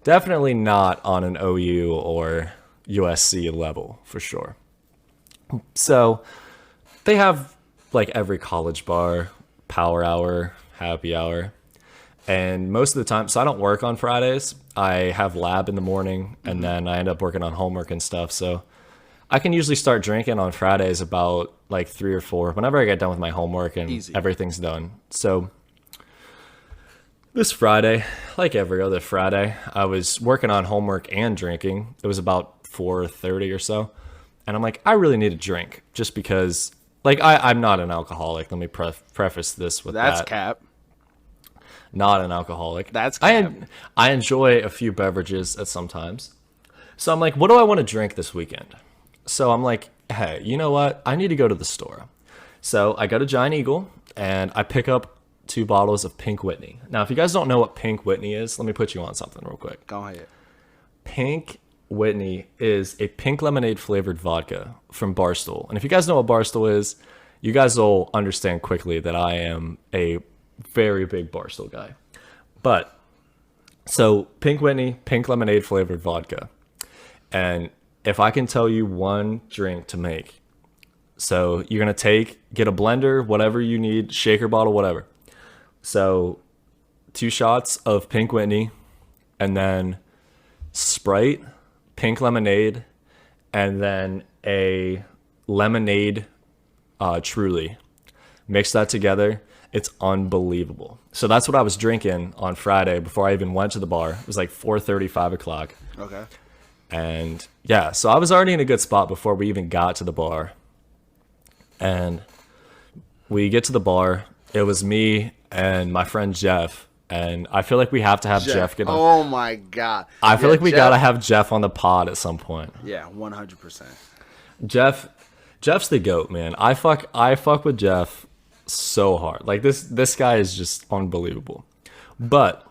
not on an OU or USC level for sure. So they have like every college bar, power hour, happy hour. And most of the time, so I don't work on Fridays. I have lab in the morning, and then I end up working on homework and stuff. So I can usually start drinking on Fridays about like 3 or 4 whenever I get done with my homework and everything's done. So this Friday, like every other Friday, I was working on homework and drinking. It was about 4:30 or so. And I'm like, I really need a drink, just because, like, I'm not an alcoholic. Let me preface this with that. That's cap. Not an alcoholic. That's cap. I enjoy a few beverages at sometimes. So I'm like, what do I want to drink this weekend? So I'm like, hey, you know what? I need to go to the store. So I go to Giant Eagle, and I pick up 2 bottles of Pink Whitney. Now, if you guys don't know what Pink Whitney is, let me put you on something real quick. Go ahead. Pink Whitney is a pink lemonade flavored vodka from Barstool. And if you guys know what Barstool is, you guys will understand quickly that I am a very big Barstool guy. But so Pink Whitney, pink lemonade flavored vodka. And if I can tell you one drink to make, so you're going to get a blender, whatever you need, shaker bottle, whatever. So 2 shots of Pink Whitney, and then Sprite, pink lemonade, and then a lemonade Truly. Mix that together. It's unbelievable. So that's what I was drinking on Friday before I even went to the bar. It was like 4:30, 5 o'clock. Okay. And yeah, so I was already in a good spot before we even got to the bar. And we get to the bar. It was me and my friend Jeff. And I feel like we have to have Jeff get on. Oh my God. I feel like we got to have Jeff on the pod at some point. Yeah, 100%. Jeff's the GOAT, man. I fuck with Jeff so hard. Like this guy is just unbelievable. But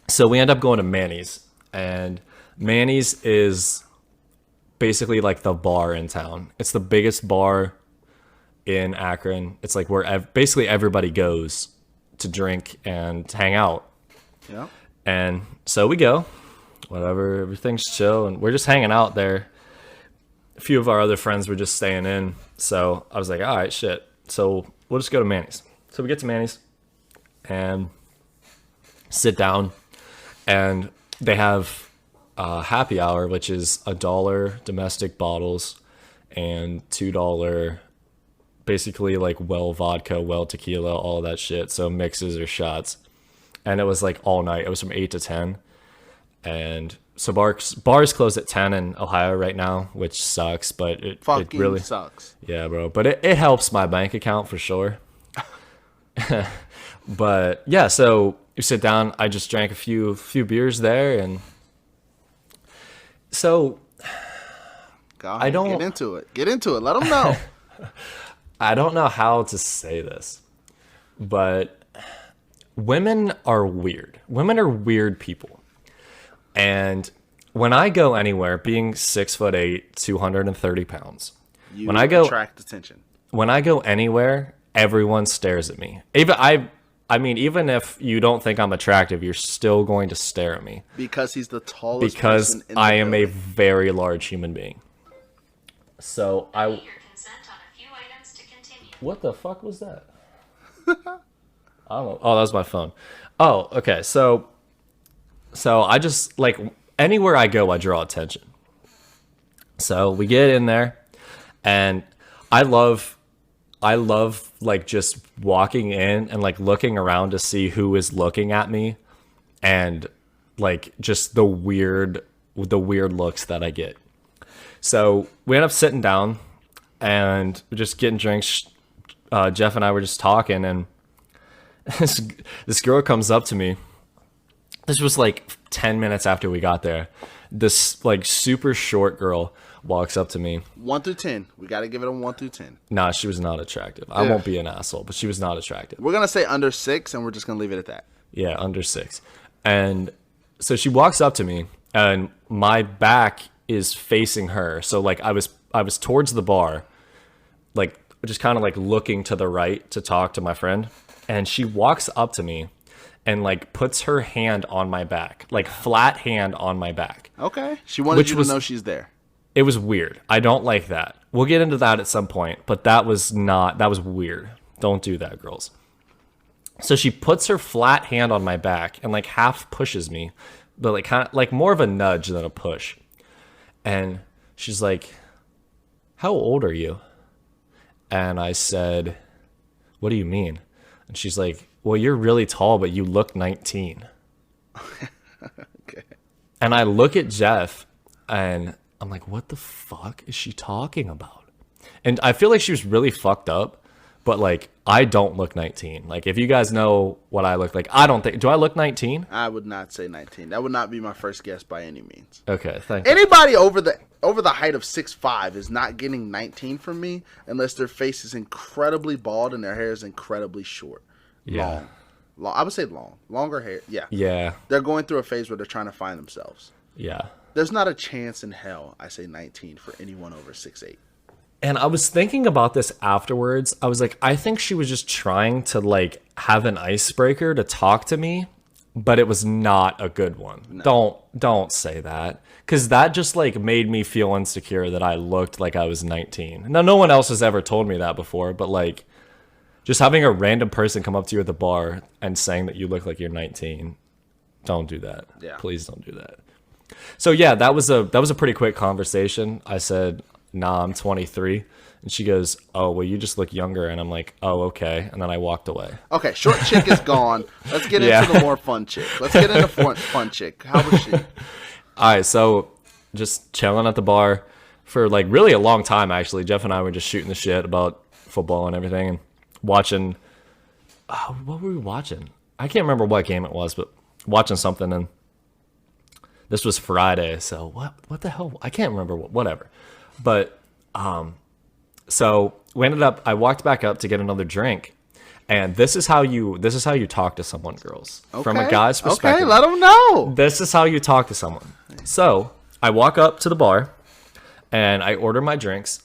so we end up going to Manny's, and Manny's is basically like the bar in town. It's the biggest bar in Akron. It's like where basically everybody goes to drink and hang out. Yeah. And so we go, whatever, everything's chill, and we're just hanging out there. A few of our other friends were just staying in, so I was like, all right, shit. So we'll just go to Manny's. So we get to Manny's and sit down, and they have happy hour, which is $1 domestic bottles and $2 basically like well vodka, well tequila, all that shit. So mixes or shots. And it was like all night. It was from 8 to 10. And so bars close at 10 in Ohio right now, which sucks, but it really sucks. Yeah, bro. But it helps my bank account for sure. But yeah, so you sit down, I just drank a few beers there, and so I don't get into it. Get into it. Let them know. I don't know how to say this, but women are weird. Women are weird people. And when I go anywhere, being 6'8", 230 pounds, when I go attract attention. When I go anywhere, everyone stares at me. Even if you don't think I'm attractive, you're still going to stare at me. Because he's the tallest because person in the I am building. a very large human being. So What the fuck was that? I don't know. Oh, that was my phone. Oh, okay. So I just, like, anywhere I go, I draw attention. So we get in there, and I love like just walking in and like looking around to see who is looking at me, and like just the weird looks that I get. So we end up sitting down and just getting drinks. Jeff and I were just talking, and this girl comes up to me. This was like 10 minutes after we got there. This like super short girl walks up to me. 1 through 10. We got to give it a 1 through 10. Nah, she was not attractive. I won't be an asshole, but she was not attractive. We're going to say under 6, and we're just going to leave it at that. Yeah, under 6. And so she walks up to me, and my back is facing her. So like I was towards the bar, like just kind of like looking to the right to talk to my friend. And she walks up to me and like puts her hand on my back, like flat hand on my back. Okay. She wanted you to know she's there. It was weird. I don't like that. We'll get into that at some point, but that was weird. Don't do that, girls. So she puts her flat hand on my back and like half pushes me, but like kind of like more of a nudge than a push. And she's like, "How old are you?" And I said, "What do you mean?" And she's like, "Well, you're really tall, but you look 19. Okay. And I look at Jeff, and I'm like, what the fuck is she talking about? And I feel like she was really fucked up, but like, I don't look 19. Like, if you guys know what I look like, do I look 19? I would not say 19. That would not be my first guess by any means. Okay, thank you. Anybody over the height of 6'5" is not getting 19 from me unless their face is incredibly bald and their hair is incredibly short. Yeah. Long. I would say long. Longer hair. Yeah. Yeah. They're going through a phase where they're trying to find themselves. Yeah. There's not a chance in hell I say 19 for anyone over 6'8". And I was thinking about this afterwards. I was like, I think she was just trying to like have an icebreaker to talk to me, but it was not a good one. No. Don't say that, because that just like made me feel insecure that I looked like I was 19. Now, no one else has ever told me that before, but like just having a random person come up to you at the bar and saying that you look like you're 19, don't do that. Yeah. Please don't do that. So yeah, that was a pretty quick conversation. I said, "Nah, I'm 23." And she goes, "Oh, well, you just look younger." And I'm like, "Oh, okay." And then I walked away. Okay, short chick is gone. Let's get into the more fun chick. Let's get into fun chick. How was she? All right, so just chilling at the bar for like really a long time, actually. Jeff and I were just shooting the shit about football and everything, and watching. What were we watching? I can't remember what game it was, but watching something. And this was Friday, so what the hell? I can't remember whatever. But so we ended up. I walked back up to get another drink, and this is how you talk to someone, girls. Okay. From a guy's perspective. Okay, let them know. This is how you talk to someone. So I walk up to the bar, And I order my drinks,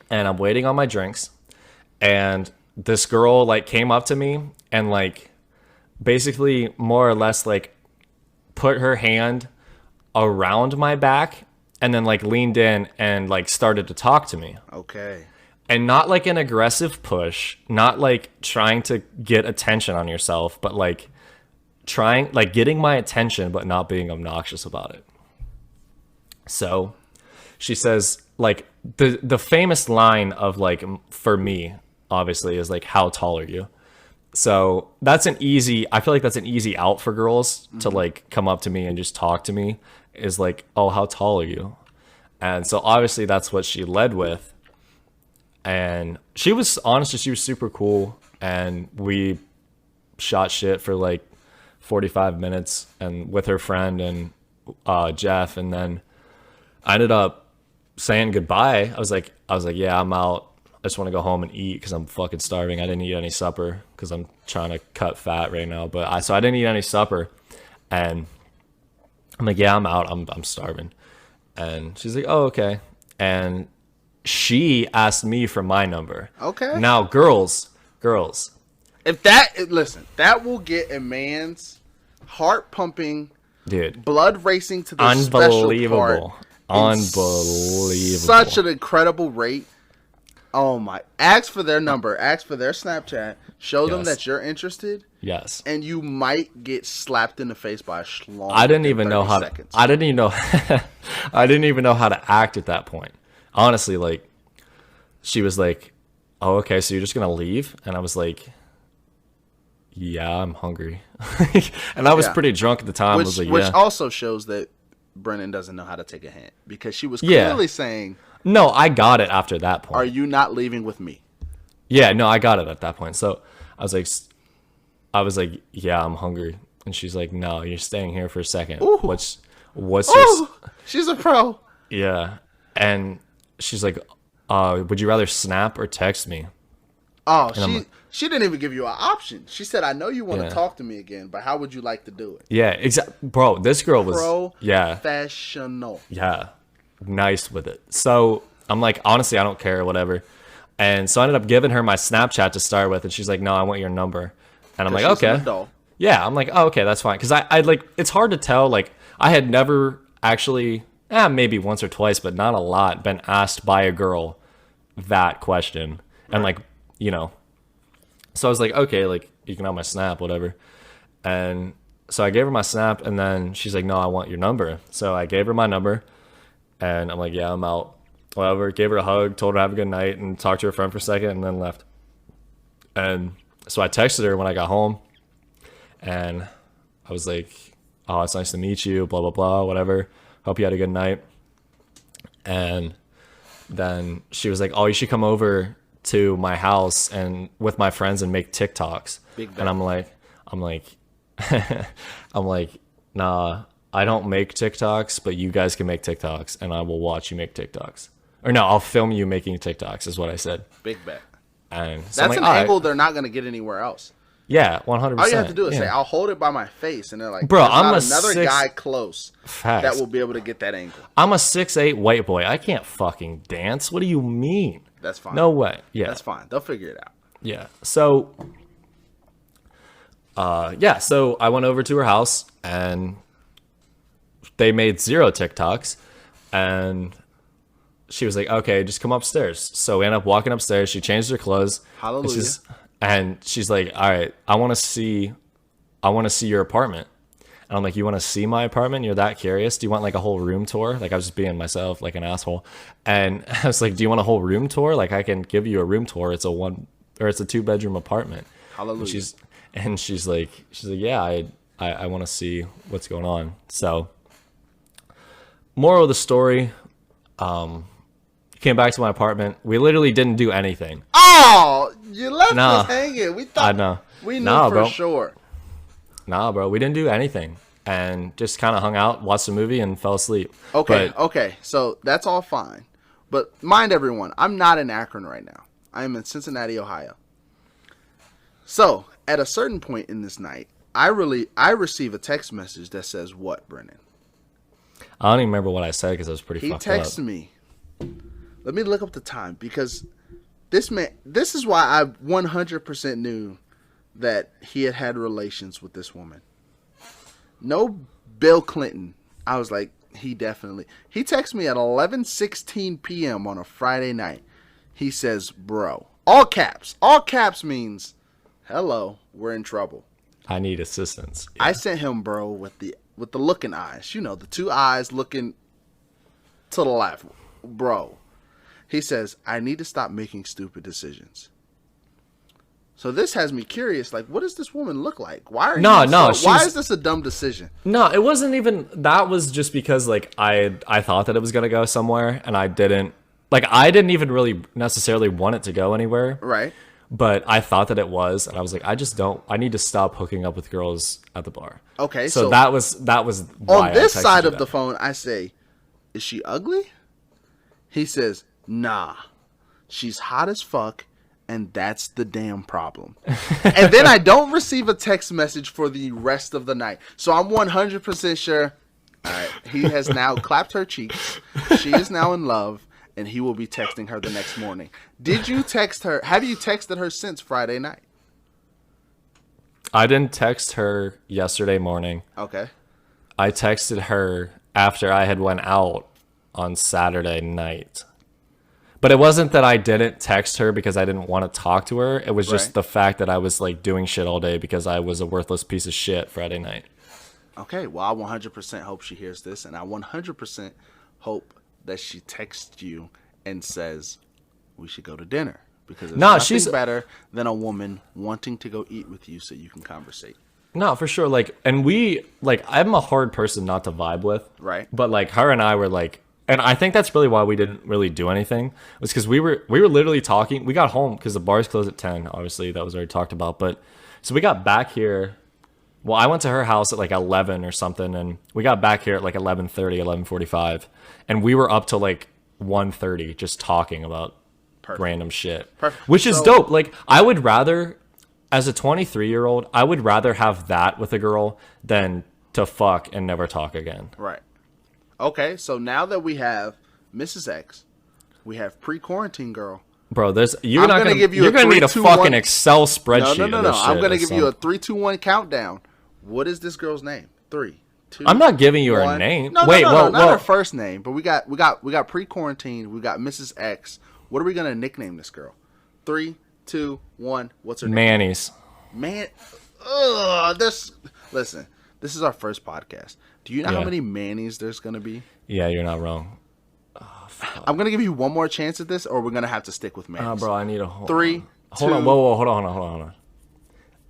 and I'm waiting on my drinks, and this girl like came up to me and like basically more or less like put her hand around my back and then like leaned in and like started to talk to me. Okay. And not like an aggressive push, not like trying to get attention on yourself, but like trying, like getting my attention, but not being obnoxious about it. So she says, like, the famous line of like, for me, obviously, is like, how tall are you? So I feel like that's an easy out for girls to like come up to me and just talk to me, is like, oh, how tall are you? And so obviously that's what she led with. And she was super cool. And we shot shit for like 45 minutes and with her friend and Jeff. And then I ended up saying goodbye. I was like, yeah, I'm out. I just want to go home and eat because I'm fucking starving. I didn't eat any supper because I'm trying to cut fat right now. So I didn't eat any supper. And I'm like, yeah, I'm out. I'm starving. And she's like, oh, okay. And she asked me for my number. Okay. Now, girls. Listen, that will get a man's heart pumping, Dude, blood racing to the special part. Unbelievable. Such an incredible rate. Oh my. Ask for their number. Ask for their Snapchat. Show them that you're interested. Yes. And you might get slapped in the face by a schlong. I didn't even know how I didn't even know how to act at that point. Honestly, like, she was like, oh, okay, so you're just gonna leave? And I was like, yeah, I'm hungry. And I was pretty drunk at the time. Which also shows that Brennan doesn't know how to take a hint, because she was clearly saying, no, I got it after that point. Are you not leaving with me? Yeah, no, I got it at that point. So I was like, yeah, I'm hungry. And she's like, no, you're staying here for a second. Ooh. What's your... She's a pro. Yeah. And she's like, would you rather snap or text me? Oh, she didn't even give you an option. She said, I know you want to talk to me again, but how would you like to do it? Yeah, exactly. Bro, this girl was... Professional. Yeah. Nice with it. So I'm like, honestly, I don't care, whatever. And so I ended up giving her my Snapchat to start with, and she's like, no, I want your number. And I'm like, okay. Yeah, I'm like, oh, okay, that's fine. Because I like, it's hard to tell. Like, I had never actually, maybe once or twice, but not a lot, been asked by a girl that question. And like, you know, so I was like, okay, like, you can have my Snap, whatever. And so I gave her my Snap, and then she's like, no, I want your number. So I gave her my number, and I'm like, yeah, I'm out. Whatever, gave her a hug, told her have a good night, and talked to her friend for a second, and then left. And so I texted her when I got home, and I was like, oh, it's nice to meet you, blah, blah, blah, whatever. Hope you had a good night. And then she was like, oh, you should come over to my house and with my friends and make TikToks. And I'm like, nah, I don't make TikToks, but you guys can make TikToks, and I will watch you make TikToks. Or no, I'll film you making TikToks, is what I said. Big bet. And so that's an angle they're not going to get anywhere else. Yeah, 100%. All you have to do is say, I'll hold it by my face. And they're like, bro, I'm another guy close Facts. That will be able to get that angle. I'm a 6'8" white boy. I can't fucking dance. What do you mean? That's fine. No way. Yeah. That's fine. They'll figure it out. Yeah. So, so I went over to her house, and they made 0 TikToks, and she was like, okay, just come upstairs. So we ended up walking upstairs. She changed her clothes. Hallelujah. And she's like, all right, I want to see your apartment. And I'm like, you want to see my apartment? You're that curious? Do you want like a whole room tour? Like, I was just being myself, like an asshole. And I was like, do you want a whole room tour? Like, I can give you a room tour. It's a 2-bedroom apartment. Hallelujah. And she's like, yeah, I want to see what's going on. So, moral of the story, came back to my apartment. We literally didn't do anything. Oh, you left us hanging. We thought, I know. We knew for sure. Nah, bro, we didn't do anything, and just kind of hung out, watched a movie, and fell asleep. Okay, so that's all fine. But mind everyone, I'm not in Akron right now. I am in Cincinnati, Ohio. So, at a certain point in this night, I receive a text message that says what, Brennan? I don't even remember what I said because I was pretty fucked up. He texts me Let me look up the time because this is why I 100% knew that he had relations with this woman. No Bill Clinton. I was like, he texted me at 11:16 p.m. on a Friday night. He says, bro, all caps. All caps means, hello, we're in trouble. I need assistance. Yeah. I sent him, bro, with the looking eyes. You know, the two eyes looking to the left. Bro. He says, I need to stop making stupid decisions. So this has me curious. Like, what does this woman look like? Why is this a dumb decision? No, it wasn't even. That was just because like I thought that it was gonna go somewhere, and I didn't even really necessarily want it to go anywhere. Right. But I thought that it was, and I was like, I need to stop hooking up with girls at the bar. Okay, so that was why on this side of the phone. I say, is she ugly? He says, nah, she's hot as fuck, and that's the damn problem. And then I don't receive a text message for the rest of the night. So I'm 100% sure, all right, he has now clapped her cheeks. She is now in love, and he will be texting her the next morning. Did you text her? Have you texted her since Friday night? I didn't text her yesterday morning. Okay. I texted her after I had went out on Saturday night. But it wasn't that I didn't text her because I didn't want to talk to her. It was just the fact that I was like doing shit all day because I was a worthless piece of shit Friday night. Okay, well, I 100% hope she hears this, and I 100% hope that she texts you and says, we should go to dinner. Because there's nothing better than a woman wanting to go eat with you so you can conversate. No, for sure. Like, and I'm a hard person not to vibe with. Right. But like her and I were like, and I think that's really why we didn't really do anything, was because we were literally talking. We got home because the bars closed at 10. Obviously, that was already talked about. But so we got back here. Well, I went to her house at like 11 or something, and we got back here at like 11:30, 11:45, and we were up till like 1:30 just talking about random shit, which is dope. Like, I would rather, as a 23-year-old, I would rather have that with a girl than to fuck and never talk again. Right. Okay, so now that we have Mrs. X, we have pre-quarantine girl. Bro, you're gonna need a fucking Excel spreadsheet. No. I'm gonna give you a 3, 2, 1 countdown. What is this girl's name? 3, 2. I'm not giving you her name. No, not her first name. But we got pre-quarantine. We got Mrs. X. What are we gonna nickname this girl? 3, 2, 1. What's her name? Mayonnaise. Listen. This is our first podcast. Do you know how many mayonnaise there's gonna be? Yeah, you're not wrong. Oh, I'm gonna give you one more chance at this, or we're gonna have to stick with mayonnaise. Bro, I need a 3, 2. Hold on. Whoa, hold on.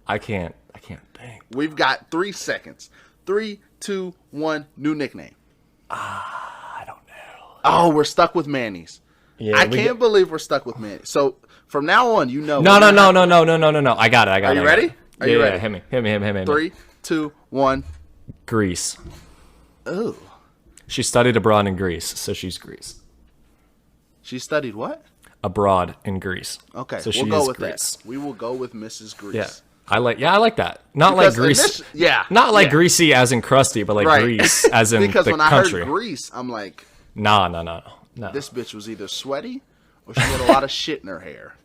I can't think. We've got 3 seconds. 3, 2, 1. New nickname. I don't know. Oh, we're stuck with mayonnaise. Yeah, I can't believe we're stuck with mayonnaise. So from now on, you know. No. I got it. Are you ready? Are you ready? Hit me. 3, 2, 1. Greece. Oh. She studied abroad in Greece, so she's Greece. She studied what? Abroad in Greece. Okay, so we'll go with Greece. That. We will go with Mrs. Greece. Yeah. I like that. Not because like Greece. Not like greasy as in crusty, but like Greece as in because the when country. I heard Greece, I'm like, No. This bitch was either sweaty or she had a lot of shit in her hair.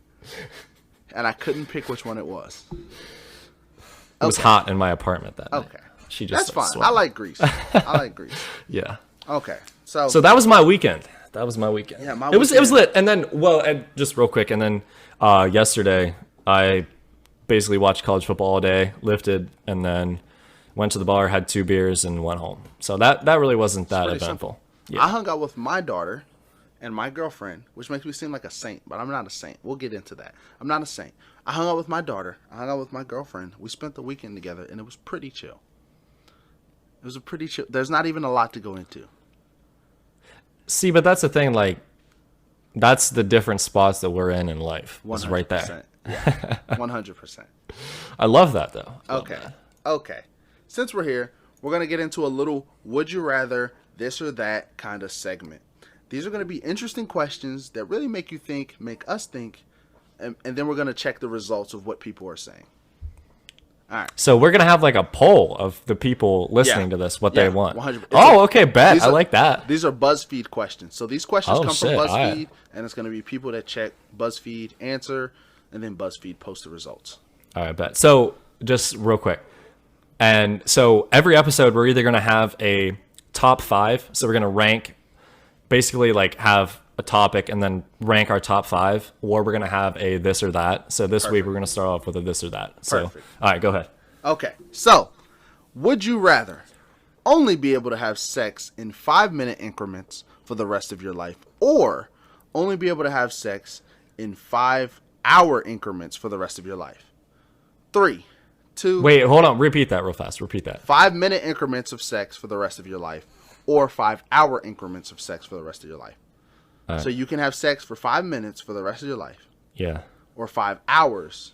And I couldn't pick which one it was. It was hot in my apartment that night. Okay. She just That's fine. sweating. I like Greece. Yeah. Okay. So that was my weekend. Yeah, it was lit. And then, and just real quick, and then yesterday I basically watched college football all day, lifted, and then went to the bar, had 2 beers, and went home. So that really wasn't that eventful. Yeah. I hung out with my daughter and my girlfriend, which makes me seem like a saint, but I'm not a saint. We'll get into that. I'm not a saint. I hung out with my daughter. I hung out with my girlfriend. We spent the weekend together, and it was pretty chill. There's not even a lot to go into. See, but that's the thing. Like, that's the different spots that we're in life. It's right there. Yeah, 100%. I love that, though. Okay. Since we're here, we're going to get into a little would you rather, this or that kind of segment. These are going to be interesting questions that really make you think, make us think, and then we're going to check the results of what people are saying. All right. So we're gonna have like a poll of the people listening to this, what they want. 100%. Oh, okay, bet. I like that. These are BuzzFeed questions. So these questions come shit, from BuzzFeed, alright. and it's going to be people that check BuzzFeed answer, and then BuzzFeed post the results. All right, bet. So just real quick, and so every episode we're either gonna have a top 5. So we're gonna rank, basically like have a topic and then rank our top 5, or we're gonna have a this or that. So this week we're gonna start off with a this or that. So Perfect. all right, go ahead. Okay, so would you rather only be able to have sex in 5-minute increments for the rest of your life, or only be able to have sex in 5-hour increments for the rest of your life? 3, 2. Wait, hold on. Repeat that real fast. Repeat that. 5-minute increments of sex for the rest of your life, or 5-hour increments of sex for the rest of your life. All right. So you can have sex for 5 minutes for the rest of your life, Yeah. or 5 hours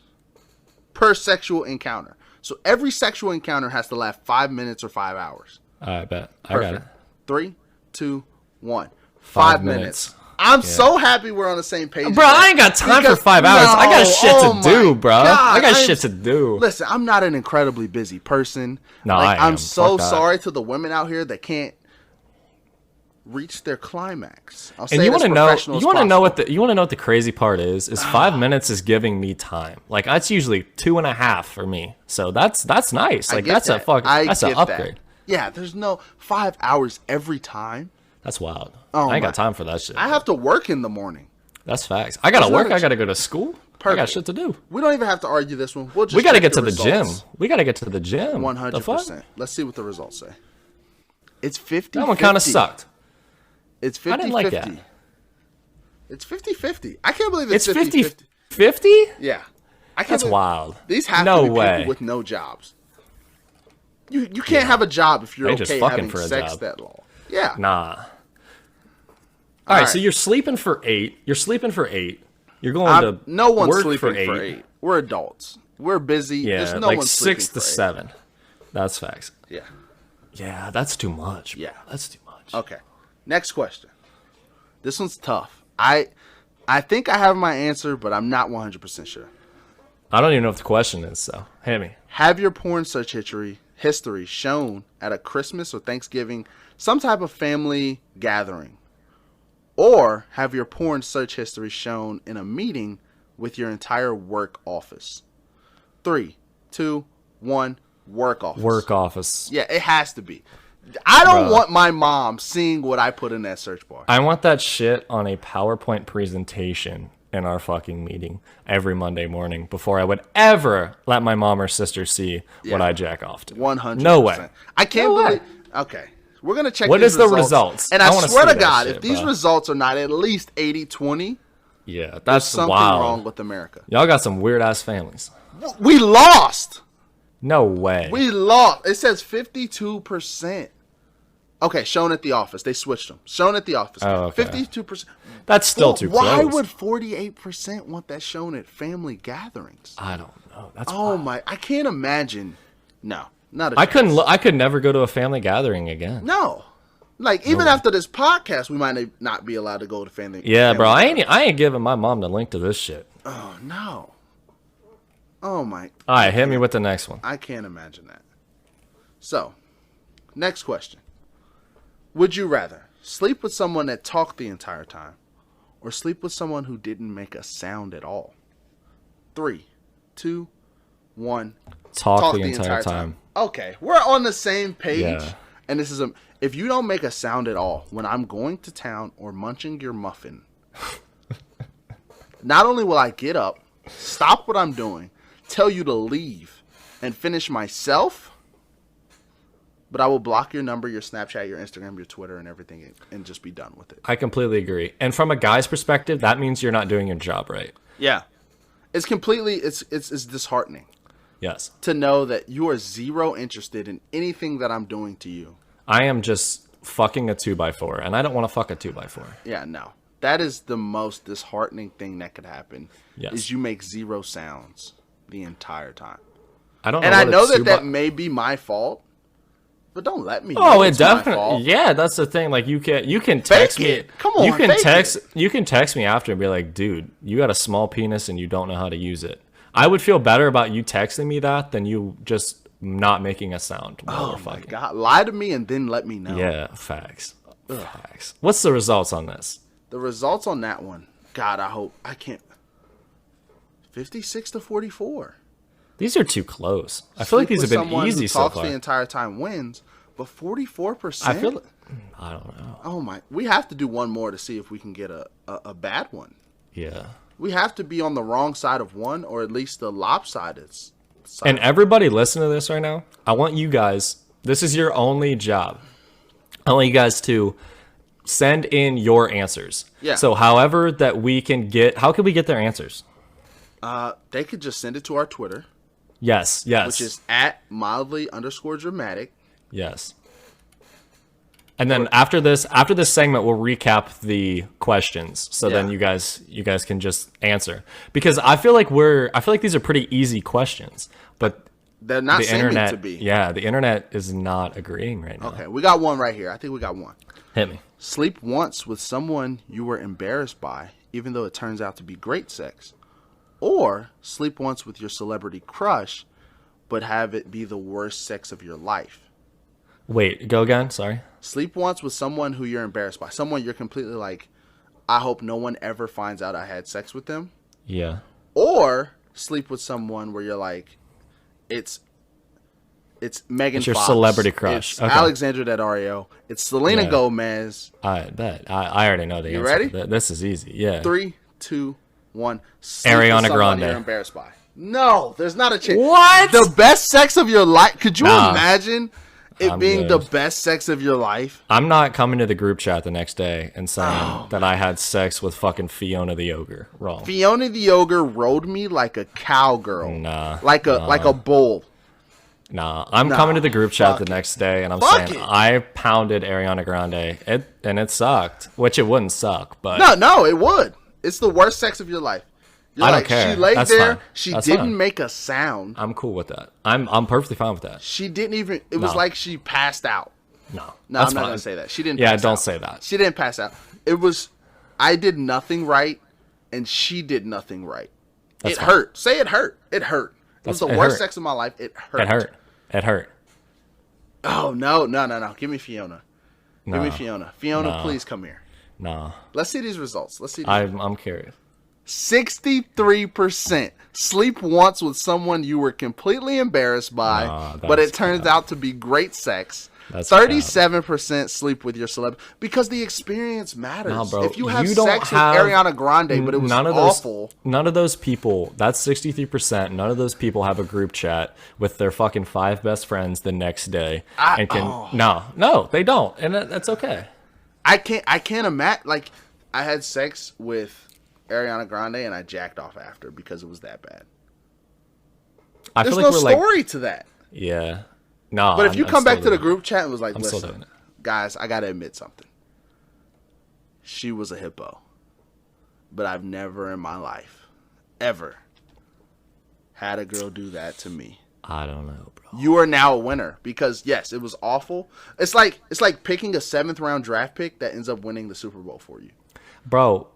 per sexual encounter. So every sexual encounter has to last 5 minutes or 5 hours. All right, bet. I Perfect. got it. 3, 2, 1. 5 5 minutes. I'm so happy we're on the same page. Bro, I ain't got time for 5 hours. I got shit to do, bro. I got shit to do. Listen, I'm not an incredibly busy person. No, I am. I'm so Fuck that. sorry to the women out here that can't reach their climax. I'll say And you want to know what the crazy part is 5 minutes is giving me time. Like that's usually 2.5 for me. So that's nice. Like that's an upgrade. Yeah, there's no 5 hours every time. That's wild. Oh I ain't got time for that shit. I have to work in the morning. That's facts. I gotta work. I gotta go to school. I got shit to do. We don't even have to argue this one. We gotta get to the gym. We gotta get to the gym. 100%. Let's see what the results say. It's 50-50. That one kind of sucked. It's 50-50. I didn't like that. It's 50-50. I can't believe it's 50-50. 50? Yeah. That's wild. These have to be people with no jobs. You can't have a job if you're okay having sex that long. Yeah. Nah. All right, so you're sleeping for 8. You're going to no one's work sleeping for 8. for 8. We're adults. We're busy. Yeah, There's no like one 6 to sleeping for 7. That's facts. 8. Yeah. Yeah, that's too much. Bro. Yeah. That's too much. Okay. Next question. This one's tough. I think I have my answer, but I'm not 100% sure. I don't even know if the question is, so hit me. Have your porn search history shown at a Christmas or Thanksgiving, some type of family gathering, or have your porn search history shown in a meeting with your entire work office? 3, 2, 1. Work office. Work office. Yeah, it has to be. I don't want my mom seeing what I put in that search bar. I want that shit on a PowerPoint presentation in our fucking meeting every Monday morning before I would ever let my mom or sister see what I jack off to. 100%. No way. I can't believe. Okay. We're going to check What these is the results? And I swear to see that God, shit, if these bro. results are not at least 80-20, Yeah, there's that's something wild. wrong with America. Y'all got some weird ass families. We lost. No way. We lost. It says 52%. Okay, shown at the office. They switched them. Shown at the office. Oh, okay. 52%. That's still too close. Why would 48% want that shown at family gatherings? I don't know. That's Oh my! I can't imagine. No, not a I chance. couldn't. I could never go to a family gathering again. No, like even after this podcast, we might not be allowed to go to family. Yeah, bro. gatherings. I ain't giving my mom the link to this shit. Oh no. Oh my. All right, hit me with the next one. I can't imagine that. So, next question. Would you rather sleep with someone that talked the entire time, or sleep with someone who didn't make a sound at all? 3, 2, 1. Talk the entire time. Okay, we're on the same page. Yeah. And this is if you don't make a sound at all when I'm going to town or munching your muffin, not only will I get up, stop what I'm doing, tell you to leave, and finish myself, but I will block your number, your Snapchat, your Instagram, your Twitter, and everything, and just be done with it. I completely agree. And from a guy's perspective, that means you're not doing your job right. Yeah, it's completely it's disheartening. Yes. To know that you are zero interested in anything that I'm doing to you. I am just fucking a 2x4, and I don't want to fuck a 2x4. Yeah, no. That is the most disheartening thing that could happen. Yes. Is you make zero sounds the entire time. I don't know. And I know that may be my fault, but don't let me. Oh, it it's my fault. definitely. Yeah, that's the thing. Like you can text me. Come on, you can text me after and be like, dude, you got a small penis and you don't know how to use it. I would feel better about you texting me that than you just not making a sound while we're Oh my fucking. God! Lie to me and then let me know. Yeah, facts. Facts. What's the results on this? The results on that one. God, I hope I can't. 56-44. These are too close. I feel like these have been easy so talks far. the entire time wins, but 44%. I feel. I don't know. Oh my! We have to do one more to see if we can get a bad one. Yeah. We have to be on the wrong side of one, or at least the lopsided side. And everybody listening to this right now, I want you guys. This is your only job. I want you guys to send in your answers. Yeah. So, however that we can get, how can we get their answers? They could just send it to our Twitter, Yes. Yes. which is at @mildly_dramatic. Yes. And then after this segment, we'll recap the questions. So then you guys can just answer, because I feel like these are pretty easy questions, but They're not the seeming internet, to be. yeah, the internet is not agreeing right now. Okay, we got one right here. I think we got one. Hit me. Sleep once with someone you were embarrassed by, even though it turns out to be great sex. Or sleep once with your celebrity crush, but have it be the worst sex of your life. Wait, go again. Sorry. Sleep once with someone who you're embarrassed by. Someone you're completely like, I hope no one ever finds out I had sex with them. Yeah. Or sleep with someone where you're like, it's Megan It's your Fox, celebrity crush. It's Okay. Alexandra Daddario. It's Selena Yeah. Gomez. I bet. I already know the You answer. ready? This is easy. Yeah. 3, 2, 1. Sleep Ariana with someone Grande. you're embarrassed by. No, there's not a chance. What? The best sex of your life? Could you Nah. imagine it I'm being good. the best sex of your life? I'm not coming to the group chat the next day and saying that I had sex with fucking Fiona the Ogre. Wrong. Fiona the Ogre rode me like a cowgirl. Nah. Like a bull. Nah, I'm coming to the group chat fuck the it. next day and I'm Fuck saying it. I pounded Ariana Grande. It sucked, which it wouldn't suck, but No, it would. It's the worst sex of your life. You're I don't like, care. She laid That's there. fine. She That's didn't fine. make a sound. I'm cool with that. I'm perfectly fine with that. She didn't even. It was No. like she passed out. No, No, that's I'm not fine. gonna say that. She didn't. Yeah, pass don't out. say that. She didn't pass out. It was. I did nothing right, and she did nothing right. That's it fine. hurt. Say it hurt. It hurt. It was the It worst hurt. sex of my life. It hurt. It hurt. It hurt. Oh no. Give me Fiona. Give me Nah. Fiona. Fiona, Nah. please come here. Nah, Let's see these results. Let's see. I'm curious. 63% sleep once with someone you were completely embarrassed by, Nah, but it that's turns out to be great sex. That's 37% sleep with your celeb because the experience matters. Nah, bro, if you have you don't sex have- with Ariana Grande, but it was awful. None of those people. That's 63%. None of those people have a group chat with their fucking 5 best friends the next day and can. No, they don't, and that's okay. I can't imagine. Like, I had sex with Ariana Grande and I jacked off after because it was that bad. I There's feel like no we're story to that. yeah. No, But if you I'm come still back to the doing it. group chat and was like, I'm still listen, doing it. guys, I got to admit something. She was a hippo. But I've never in my life, ever, had a girl do that to me. I don't know, bro. You are now a winner because, yes, it was awful. It's like picking a 7th round draft pick that ends up winning the Super Bowl for you. Bro,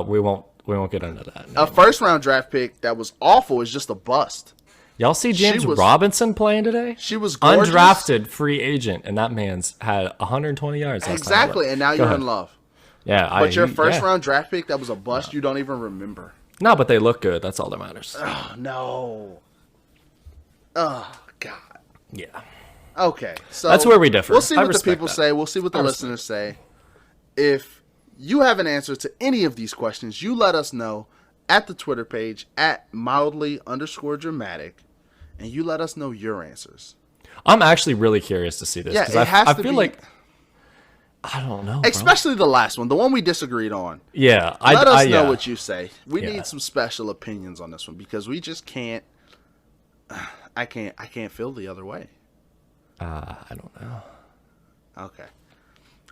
we won't get into that. A 1st round draft pick that was awful is just a bust. Y'all see James was- Robinson playing today? She was gorgeous. Undrafted free agent, and that man's had 120 yards. last time. Exactly, and now Go you're ahead. in love. Yeah, But your first yeah. round draft pick that was a bust, you don't even remember. No, but they look good. That's all that matters. Oh, no. Oh, God. Yeah. Okay, so That's where we differ. We'll see I what the respect people that. say. We'll see what the listeners say. If you have an answer to any of these questions, you let us know at the Twitter page at @mildly_dramatic, and you let us know your answers. I'm actually really curious to see this. Yeah, 'cause it has I to feel be- like I don't know. Bro. Especially the last one, the one we disagreed on. Yeah, Let us know yeah. what you say. We Yeah. need some special opinions on this one because we just can't. I can't feel the other way. I don't know. Okay.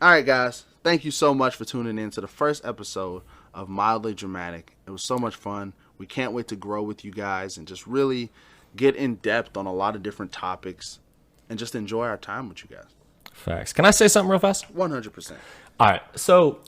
All right, guys. Thank you so much for tuning in to the first episode of Mildly Dramatic. It was so much fun. We can't wait to grow with you guys and just really get in depth on a lot of different topics and just enjoy our time with you guys. Facts. Can I say something real fast? 100%. All right. So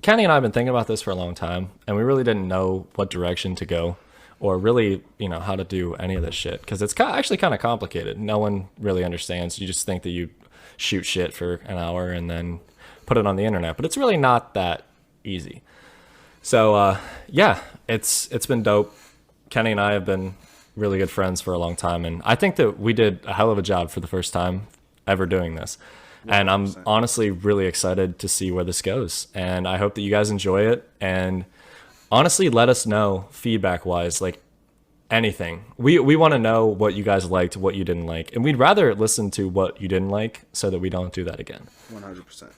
Kenny and I have been thinking about this for a long time, and we really didn't know what direction to go or really, how to do any of this shit. Because it's actually kind of complicated. No one really understands. You just think that you shoot shit for an hour and then put it on the internet. But it's really not that easy. So, yeah, it's been dope. Kenny and I have been really good friends for a long time. And I think that we did a hell of a job for the first time ever doing this. 100%. And I'm honestly really excited to see where this goes. And I hope that you guys enjoy it. And honestly, let us know feedback-wise, like anything. We want to know what you guys liked, what you didn't like. And we'd rather listen to what you didn't like so that we don't do that again. 100%.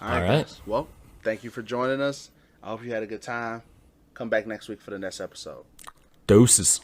All right. Guys. Well, thank you for joining us. I hope you had a good time. Come back next week for the next episode. Doses.